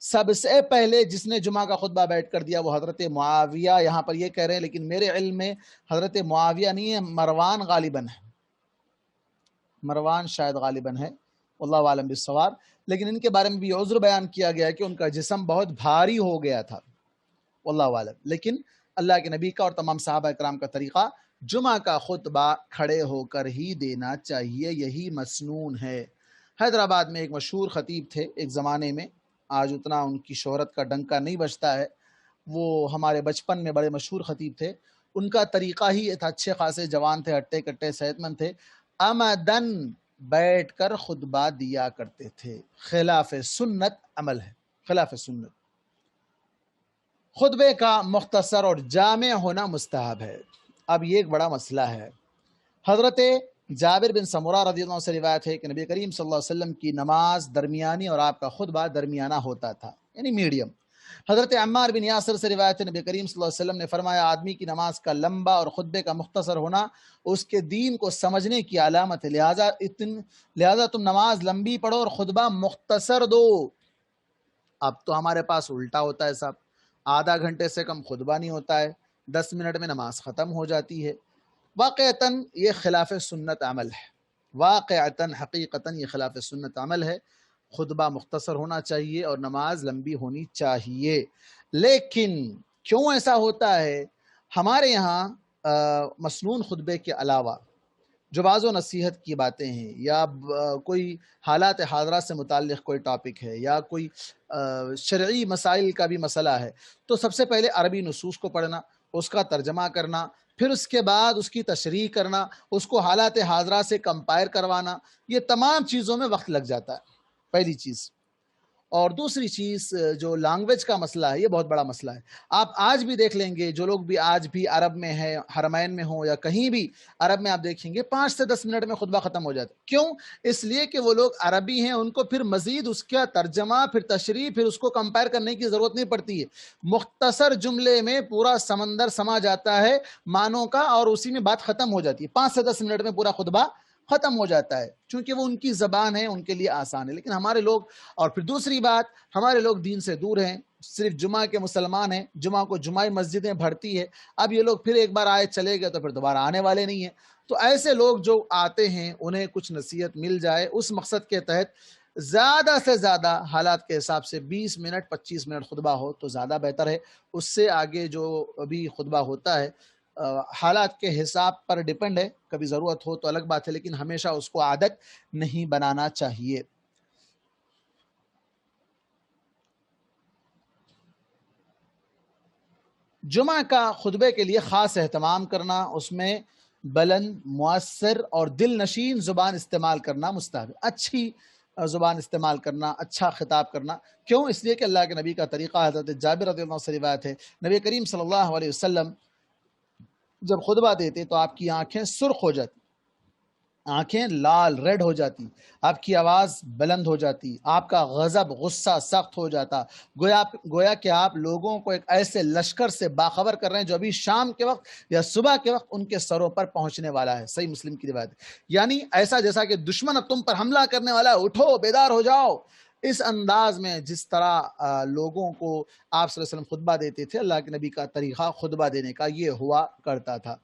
سب سے پہلے جس نے جمعہ کا خطبہ بیٹھ کر دیا وہ حضرت معاویہ، یہاں پر یہ کہہ رہے ہیں لیکن میرے علم میں حضرت معاویہ نہیں ہے، مروان غالباً ہے، مروان شاید غالباً ہے، واللہ عالم بالصواب. لیکن ان کے بارے میں بھی عذر بیان کیا گیا ہے کہ ان کا جسم بہت بھاری ہو گیا تھا، واللہ عالم. لیکن اللہ کے نبی کا اور تمام صحابہ کرام کا طریقہ جمعہ کا خطبہ کھڑے ہو کر ہی دینا چاہیے، یہی مسنون ہے. حیدرآباد میں ایک مشہور خطیب تھے ایک زمانے میں، آج اتنا ان کی شہرت کا ڈنکا نہیں بجتا ہے، وہ ہمارے بچپن میں بڑے مشہور خطیب تھے. ان کا طریقہ ہی یہ تھا، اچھے خاصے جوان تھے، ہٹے کٹے صحت مند تھے، عمدن بیٹھ کر خطبہ دیا کرتے تھے. خلاف سنت عمل ہے، خلاف سنت. خطبے کا مختصر اور جامع ہونا مستحب ہے. اب یہ ایک بڑا مسئلہ ہے. حضرت جابر بن سمرہ رضی اللہ عنہ سے روایت ہے کہ نبی کریم صلی اللہ علیہ وسلم کی نماز درمیانی اور آپ کا خطبہ درمیانہ ہوتا تھا، یعنی میڈیم. حضرت عمار بن یاسر سے روایت ہے نبی کریم صلی اللہ علیہ وسلم نے فرمایا آدمی کی نماز کا لمبا اور خطبے کا مختصر ہونا اس کے دین کو سمجھنے کی علامت ہے، لہذا تم نماز لمبی پڑھو اور خطبہ مختصر دو. اب تو ہمارے پاس الٹا ہوتا ہے صاحب، آدھا گھنٹے سے کم خطبہ نہیں ہوتا ہے، 10 منٹ میں نماز ختم ہو جاتی ہے. واقعتاً یہ خلاف سنت عمل ہے، واقعتاً حقیقتاً یہ خلاف سنت عمل ہے. خطبہ مختصر ہونا چاہیے اور نماز لمبی ہونی چاہیے. لیکن کیوں ایسا ہوتا ہے؟ ہمارے یہاں مسنون خطبے کے علاوہ جو بعض و نصیحت کی باتیں ہیں یا کوئی حالات حاضرہ سے متعلق کوئی ٹاپک ہے یا کوئی شرعی مسائل کا بھی مسئلہ ہے، تو سب سے پہلے عربی نصوص کو پڑھنا، اس کا ترجمہ کرنا، پھر اس کے بعد اس کی تشریح کرنا، اس کو حالات حاضرہ سے کمپائر کروانا، یہ تمام چیزوں میں وقت لگ جاتا ہے، پہلی چیز. اور دوسری چیز جو لینگویج کا مسئلہ ہے، یہ بہت بڑا مسئلہ ہے. آپ آج بھی دیکھ لیں گے جو لوگ بھی آج بھی عرب میں ہیں، حرمین میں ہوں یا کہیں بھی عرب میں، آپ دیکھیں گے 5 سے 10 منٹ میں خطبہ ختم ہو جاتا ہے. کیوں؟ اس لیے کہ وہ لوگ عربی ہیں، ان کو پھر مزید اس کا ترجمہ، پھر تشریح، پھر اس کو کمپائر کرنے کی ضرورت نہیں پڑتی ہے. مختصر جملے میں پورا سمندر سما جاتا ہے معنوں کا اور اسی میں بات ختم ہو جاتی ہے. 5 سے 10 منٹ میں پورا خطبہ ختم ہو جاتا ہے، چونکہ وہ ان کی زبان ہے، ان کے لیے آسان ہے. لیکن ہمارے لوگ، اور پھر دوسری بات، ہمارے لوگ دین سے دور ہیں، صرف جمعہ کے مسلمان ہیں، جمعہ کو جمعہ مسجدیں بھرتی ہے. اب یہ لوگ پھر ایک بار آئے چلے گئے تو پھر دوبارہ آنے والے نہیں ہیں. تو ایسے لوگ جو آتے ہیں انہیں کچھ نصیحت مل جائے، اس مقصد کے تحت زیادہ سے زیادہ حالات کے حساب سے 20 منٹ 25 منٹ خطبہ ہو تو زیادہ بہتر ہے. اس سے آگے جو ابھی خطبہ ہوتا ہے حالات کے حساب پر ڈیپینڈ ہے، کبھی ضرورت ہو تو الگ بات ہے، لیکن ہمیشہ اس کو عادت نہیں بنانا چاہیے. جمعہ کا خطبے کے لیے خاص اہتمام کرنا، اس میں بلند، مؤثر اور دل نشین زبان استعمال کرنا مستحب ہے. اچھی زبان استعمال کرنا، اچھا خطاب کرنا. کیوں؟ اس لیے کہ اللہ کے نبی کا طریقہ، حضرت جابر رضی اللہ عنہ سے روایت ہے، نبی کریم صلی اللہ علیہ وسلم جب خطبہ دیتے تو آپ کی آنکھیں سرخ ہو جاتی، آنکھیں لال ریڈ ہو جاتی، آپ کی آواز بلند ہو جاتی، آپ کا غضب غصہ سخت ہو جاتا، گویا کہ آپ لوگوں کو ایک ایسے لشکر سے باخبر کر رہے ہیں جو ابھی شام کے وقت یا صبح کے وقت ان کے سروں پر پہنچنے والا ہے۔ صحیح مسلم کی روایت، یعنی ایسا جیسا کہ دشمن اب تم پر حملہ کرنے والا ہے، اٹھو بیدار ہو جاؤ۔ اس انداز میں جس طرح لوگوں کو آپ صلی اللہ علیہ وسلم خطبہ دیتے تھے، اللہ کے نبی کا طریقہ خطبہ دینے کا یہ ہوا کرتا تھا۔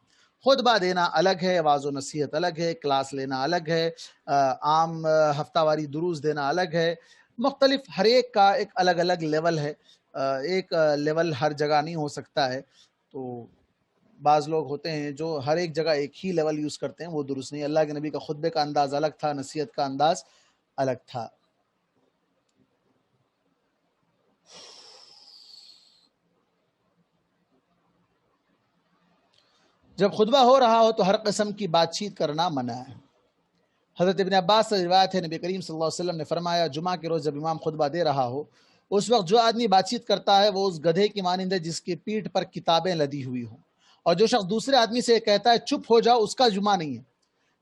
خطبہ دینا الگ ہے، واعظ و نصیحت الگ ہے، کلاس لینا الگ ہے، عام ہفتہ واری دروس دینا الگ ہے، مختلف ہر ایک کا ایک الگ الگ لیول ہے، ایک لیول ہر جگہ نہیں ہو سکتا ہے۔ تو بعض لوگ ہوتے ہیں جو ہر ایک جگہ ایک ہی لیول یوز کرتے ہیں، وہ درست نہیں۔ اللہ کے نبی کا خطبے کا انداز الگ تھا، نصیحت کا انداز الگ تھا۔ جب خطبہ ہو رہا ہو تو ہر قسم کی بات چیت کرنا منع ہے۔ حضرت ابن عباس سے روایت ہے، نبی کریم صلی اللہ علیہ وسلم نے فرمایا، جمعہ کے روز جب امام خطبہ دے رہا ہو اس وقت جو آدمی بات چیت کرتا ہے وہ اس گدھے کی مانند ہے جس کی پیٹھ پر کتابیں لدی ہوئی ہوں، اور جو شخص دوسرے آدمی سے کہتا ہے چپ ہو جاؤ، اس کا جمعہ نہیں ہے۔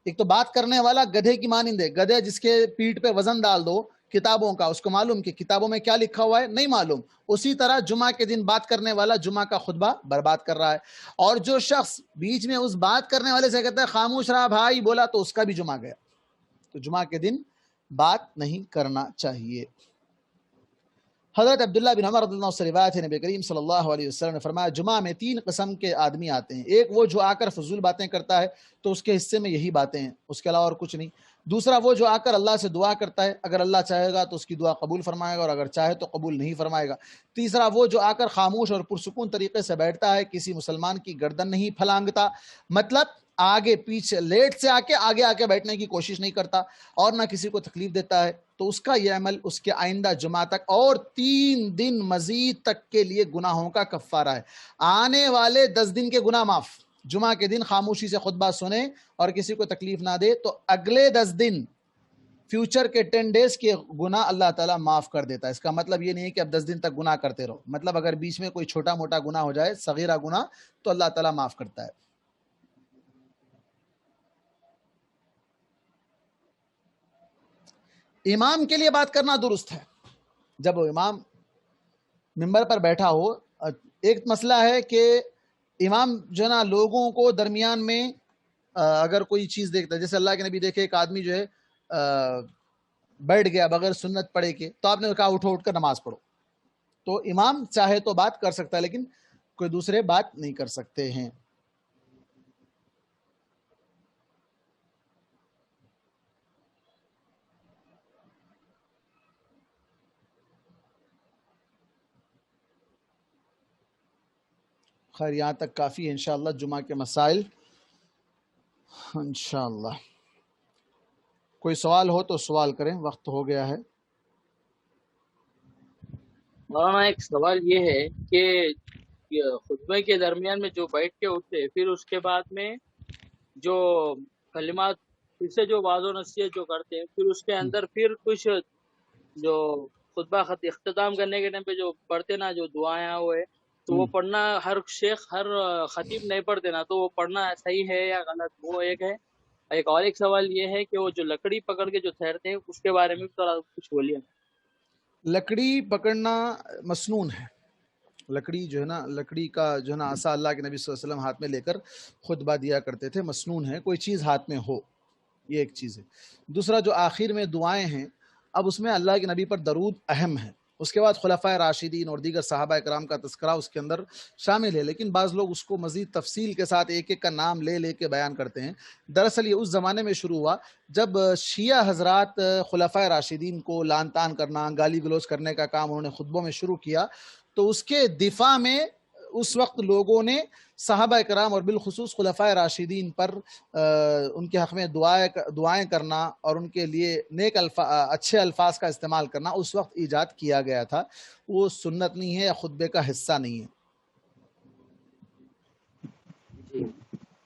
ایک تو بات کرنے والا گدھے کی مانند ہے، گدھے جس کے پیٹھ پہ وزن ڈال دو کتابوں کا، اس کو معلوم کہ کتابوں میں کیا لکھا ہوا ہے نہیں معلوم، اسی طرح جمعہ کے دن بات کرنے والا جمعہ کا خطبہ برباد کر رہا ہے۔ اور جو شخص بیچ میں اس بات کرنے والے سے کہتا ہے خاموش رہا بھائی بولا، تو اس کا بھی جمعہ گیا۔ تو جمعہ کے دن بات نہیں کرنا چاہیے۔ حضرت عبداللہ بن عمر رضی اللہ عنہ سے روایت ہے، نبی کریم صلی اللہ علیہ وسلم نے فرمایا، جمعہ میں 3 قسم کے آدمی آتے ہیں۔ ایک وہ جو آ کر فضول باتیں کرتا ہے تو اس کے حصے میں یہی باتیں ہیں، اس کے علاوہ اور کچھ نہیں۔ دوسرا وہ جو آ کر اللہ سے دعا کرتا ہے، اگر اللہ چاہے گا تو اس کی دعا قبول فرمائے گا اور اگر چاہے تو قبول نہیں فرمائے گا۔ تیسرا وہ جو آ کر خاموش اور پرسکون طریقے سے بیٹھتا ہے، کسی مسلمان کی گردن نہیں پھلانگتا، مطلب آگے پیچھے لیٹ سے آگے آ کے بیٹھنے کی کوشش نہیں کرتا اور نہ کسی کو تکلیف دیتا ہے، تو اس کا یہ عمل اس کے آئندہ جمعہ تک اور 3 دن مزید تک کے لیے گناہوں کا کفارہ ہے۔ آنے والے 10 دن کے گناہ معاف، جمعہ کے دن خاموشی سے خطبہ سنے اور کسی کو تکلیف نہ دے تو اگلے 10 دن فیوچر کے 10 ڈیز کے گناہ اللہ تعالیٰ معاف کر دیتا ہے۔ اس کا مطلب یہ نہیں ہے کہ اب 10 دن تک گناہ کرتے رہو، مطلب اگر بیچ میں کوئی چھوٹا موٹا گناہ ہو جائے، صغیرہ گناہ، تو اللہ تعالیٰ معاف کرتا ہے۔ امام کے لیے بات کرنا درست ہے جب امام ممبر پر بیٹھا ہو۔ ایک مسئلہ ہے کہ امام جو ہے نا لوگوں کو درمیان میں اگر کوئی چیز دیکھتا ہے، جیسے اللہ کے نبی دیکھے ایک آدمی جو ہے بیٹھ گیا بغیر سنت پڑھے کے، تو آپ نے کہا اٹھ کر نماز پڑھو، تو امام چاہے تو بات کر سکتا ہے لیکن کوئی دوسرے بات نہیں کر سکتے ہیں۔ خیر یہاں تک کافی ہے انشاءاللہ جمعہ کے مسائل انشاءاللہ۔ کوئی سوال ہو تو سوال کریں، وقت ہو گیا ہے۔ مولانا ایک سوال یہ ہے کہ خطبے کے درمیان میں جو بیٹھ کے اٹھتے، پھر اس کے بعد میں جو کلمات پھر سے جو واضح و نصیحت جو کرتے ہیں، پھر اس کے اندر پھر کچھ جو خطبہ اختتام کرنے کے ٹائم پہ جو پڑھتے نا جو دعائیں ہوئے، تو وہ پڑھنا ہر شیخ ہر خطیب نہیں پڑھتے نا، تو وہ پڑھنا صحیح ہے یا غلط، وہ ایک ہے۔ ایک سوال یہ ہے کہ وہ جو لکڑی پکڑ کے جو ٹھہرتے ہیں اس کے بارے میں تھوڑا کچھ بولیے۔ لکڑی پکڑنا مسنون ہے، لکڑی جو ہے نا، لکڑی کا جو ہے نا عصا اللہ کے نبی صلی اللہ علیہ وسلم ہاتھ میں لے کر خطبہ دیا کرتے تھے، مسنون ہے، کوئی چیز ہاتھ میں ہو، یہ ایک چیز ہے۔ دوسرا جو آخر میں دعائیں ہیں، اب اس میں اللہ کے نبی پر درود اہم ہے، اس کے بعد خلفائے راشدین اور دیگر صحابہ کرام کا تذکرہ اس کے اندر شامل ہے، لیکن بعض لوگ اس کو مزید تفصیل کے ساتھ ایک ایک کا نام لے کے بیان کرتے ہیں۔ دراصل یہ اس زمانے میں شروع ہوا جب شیعہ حضرات خلفائے راشدین کو لعن طعن کرنا، گالی گلوچ کرنے کا کام انہوں نے خطبوں میں شروع کیا، تو اس کے دفاع میں اس وقت لوگوں نے صحابہ کرام اور بالخصوص خلفائے راشدین پر ان کے حق میں دعائیں کرنا اور ان کے لیے نیک اچھے الفاظ کا استعمال کرنا اس وقت ایجاد کیا گیا تھا، وہ سنت نہیں ہے یا خطبے کا حصہ نہیں ہے۔ جی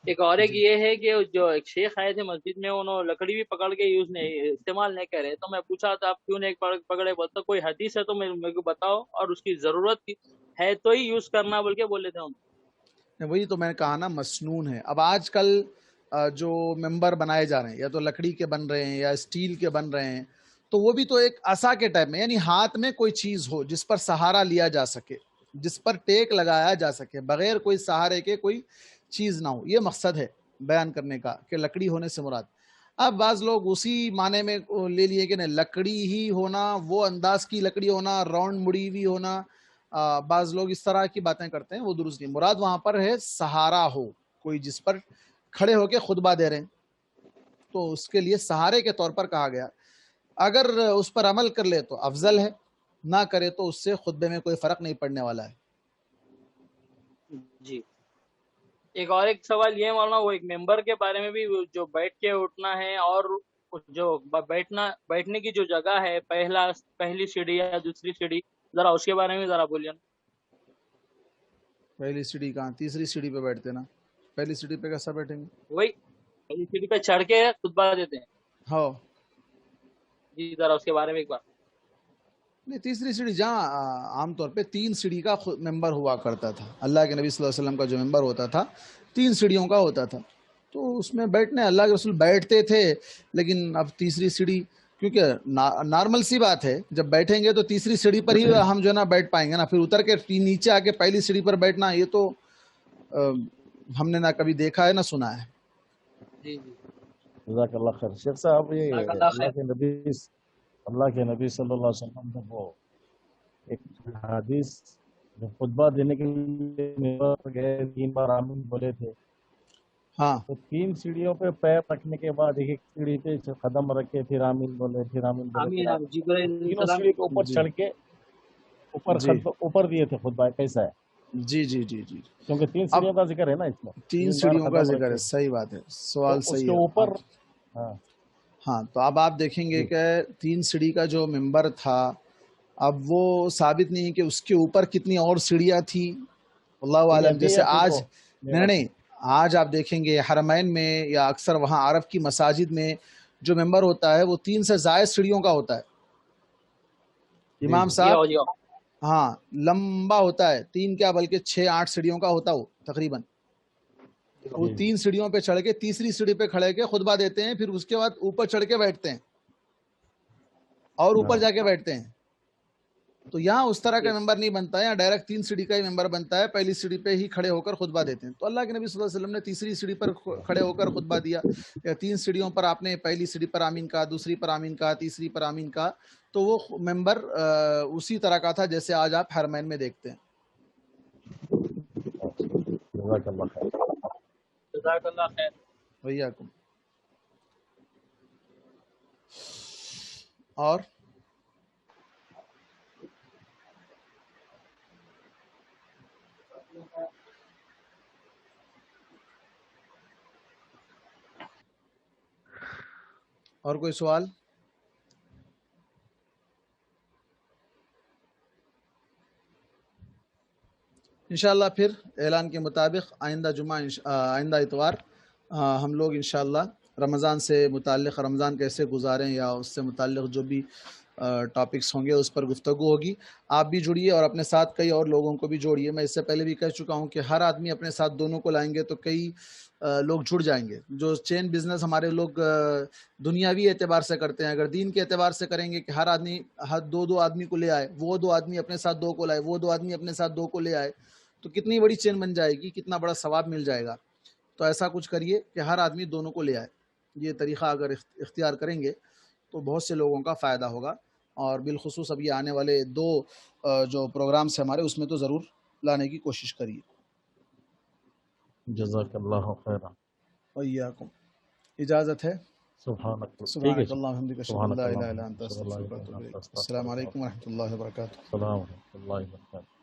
ایک اور ایک یہ ہے کہ جو ایک شیخ آئے تھے مسجد میں، انہوں لکڑی بھی پکڑ کے استعمال نہیں کر رہے، تو میں پوچھا تھا آپ کیوں نہیں پکڑے، بولتا کوئی حدیث ہے تو میرے کو بتاؤ، اور اس کی ضرورت ہے تو ہی یوز کرنا بول کے بولے تھے۔ وہی تو میں نے کہا نا مسنون ہے. اب آج کل جو ممبر بنائے جا رہے ہیں یا تو لکڑی کے بن رہے ہیں یا اسٹیل کے بن رہے ہیں، تو وہ بھی تو ایک عصا کے ٹائپ میں، یعنی ہاتھ میں کوئی چیز ہو جس پر سہارا لیا جا سکے، جس پر ٹیک لگایا جا سکے، بغیر کوئی سہارے کے کوئی چیز نہ ہو. یہ مقصد ہے بیان کرنے کا کہ لکڑی ہونے سے مراد. اب بعض لوگ اسی معنی میں لے لیے کہ نہیں، لکڑی ہی ہونا، وہ انداز کی لکڑی ہونا، راؤنڈ مڑی ہوئی ہونا، بعض لوگ اس طرح کی باتیں کرتے ہیں، وہ درست نہیں. مراد وہاں پر ہے سہارا ہو، کوئی جس پر کھڑے ہو کے خطبہ دے رہے ہیں، تو اس کے لیے سہارے کے طور پر کہا گیا. اگر اس پر عمل کر لے تو افضل ہے، نہ کرے تو اس سے خطبے میں کوئی فرق نہیں پڑنے والا ہے. جی. ایک سوال یہ مولانا، وہ ایک ممبر کے بارے میں بھی، جو بیٹھ کے اٹھنا ہے اور جو بیٹھنے کی جو جگہ ہے، پہلی سیڑھی یا دوسری سیڑھی، ذرا اس کے بارے میں ذرا بولیے نا. پہلی سیڑھی کہاں؟ تیسری سیڑھی پہ بیٹھتے نا. پہلی سیڑھی پہ کیسا بیٹھیں گے؟ وہی پہلی سیڑھی پہ چڑھ کے خطبہ دیتے ہیں. ہاں جی ذرا اس کے بارے میں ایک بار. نہیں، تیسری سیڑھی جہاں عام طور پہ 3 سیڑھی کا ممبر ہوا کرتا تھا، اللہ کے نبی صلی اللہ علیہ وسلم کا جو ممبر ہوتا تھا 3 سیڑھیوں کا ہوتا تھا، تو اس میں بیٹھنے اللہ کے رسول بیٹھتے تھے. لیکن اب تیسری سیڑھی، کیونکہ نارمل سی بات ہے، جب بیٹھیں گے تو تیسری سیڑھی پر ہی ہم جو ہے نا بیٹھ پائیں گے نا. پھر اتر کے نیچے آ کے پہلی سیڑھی پر بیٹھنا، یہ تو ہم نے نہ کبھی دیکھا ہے نہ سنا ہے. جی جی جزاک اللہ خیر. شیخ صاحب، یہ جزاک اللہ خیر. اللہ کے نبی صلی اللہ علیہ وسلم نے وہ ایک حدیث جو خطبہ دینے کے لیے ممبر پر گئے، 3 بار آمین بولے تھے. ہاں تو 3 سیڑھیوں پہ پیر رکھنے کے بعد ایک سیڑھی پہ قدم رکھے، پھر آمین بولے، پھر آمین بولے. آمین. جبرائیل علیہ تینوں السلام. سیڑھی کے اوپر جی چڑھ کے جی اوپر دیے تھے خطبہ. کیسا ہے؟ جی جی جی جی کیونکہ 3 اب سیڑھیوں کا ذکر ہے نا اس میں، 3 بار سیڑھیوں کا قدم ذکر ہے. رکھے صحیح بات ہے، تو سوال اس صحیح کے ہے. اوپر. ہاں ہاں تو اب آپ دیکھیں گے کہ 3 سیڑھی کا جو ممبر تھا، اب وہ ثابت نہیں کہ اس کے اوپر کتنی اور سیڑھیاں تھی، اللہ عالم. جیسے آج نہیں آج آپ دیکھیں گے حرمین میں یا اکثر وہاں عرب کی مساجد میں جو ممبر ہوتا ہے وہ 3 سے زائد سیڑھیوں کا ہوتا ہے. امام صاحب جی ہاں لمبا ہوتا ہے، 3 کیا بلکہ 6-8 سیڑھیوں کا ہوتا وہ تقریباً. وہ 3 سیڑھیوں پہ چڑھ کے تیسری سیڑھی پہ کھڑے کے خطبہ دیتے ہیں، پھر اس کے بعد اوپر چڑھ کے بیٹھتے ہیں اور اوپر جا کے بیٹھتے ہیں. تو یہاں اس طرح کا ممبر نہیں بنتا ہے، یہاں ڈائریکٹ 3 سیڑھی کا ہی ممبر بنتا ہے، پہلی سیڑھی پہ ہی کھڑے ہو کر خطبہ دیتے ہیں. تو اللہ کے نبی صلی اللہ علیہ وسلم نے تیسری سیڑھی پر کھڑے ہو کر خطبہ دیا، یا 3 سیڑھیوں پر آپ نے پہلی سیڑھی پر آمین کہا، دوسری پر آمین کہا، تیسری پر آمین کہا. تو وہ ممبر اسی طرح کا تھا جیسے آج آپ حرمین میں دیکھتے ہیں. جزاک اللہ خیر. جزاک اللہ خیر. ویاکم. اور کوئی سوال؟ انشاءاللہ پھر اعلان کے مطابق آئندہ اتوار ہم لوگ انشاءاللہ رمضان سے متعلق، رمضان کیسے گزاریں یا اس سے متعلق جو بھی ٹاپکس ہوں گے اس پر گفتگو ہوگی. آپ بھی جڑیے اور اپنے ساتھ کئی اور لوگوں کو بھی جوڑیے. میں اس سے پہلے بھی کہہ چکا ہوں کہ ہر آدمی اپنے ساتھ دونوں کو لائیں گے تو کئی لوگ جڑ جائیں گے. جو چین بزنس ہمارے لوگ دنیاوی اعتبار سے کرتے ہیں، اگر دین کے اعتبار سے کریں گے کہ ہر آدمی 2 آدمی کو لے آئے، وہ 2 آدمی اپنے ساتھ 2 کو لائے، وہ 2 آدمی اپنے ساتھ 2 کو لے آئے، تو کتنی بڑی چین بن جائے گی، کتنا بڑا ثواب مل جائے گا. تو ایسا کچھ کریے کہ ہر آدمی دونوں کو لے آئے. یہ طریقہ اگر اختیار کریں گے تو بہت سے لوگوں کا فائدہ ہوگا. اور بالخصوص اب یہ آنے والے 2 جو پروگرامس ہیں ہمارے، اس میں تو ضرور لانے کی کوشش کریے. جزاک اللہ خیر. وإياكم. اجازت ہے. سبحانک سبحانک اللہم وبحمدک، اشہد ان لا الہ الا انت، سبحانک. استغفرک و اتوب الیک. السلام علیکم ورحمۃ اللہ وبرکاتہ. السلام ورحمۃ اللہ وبرکاتہ.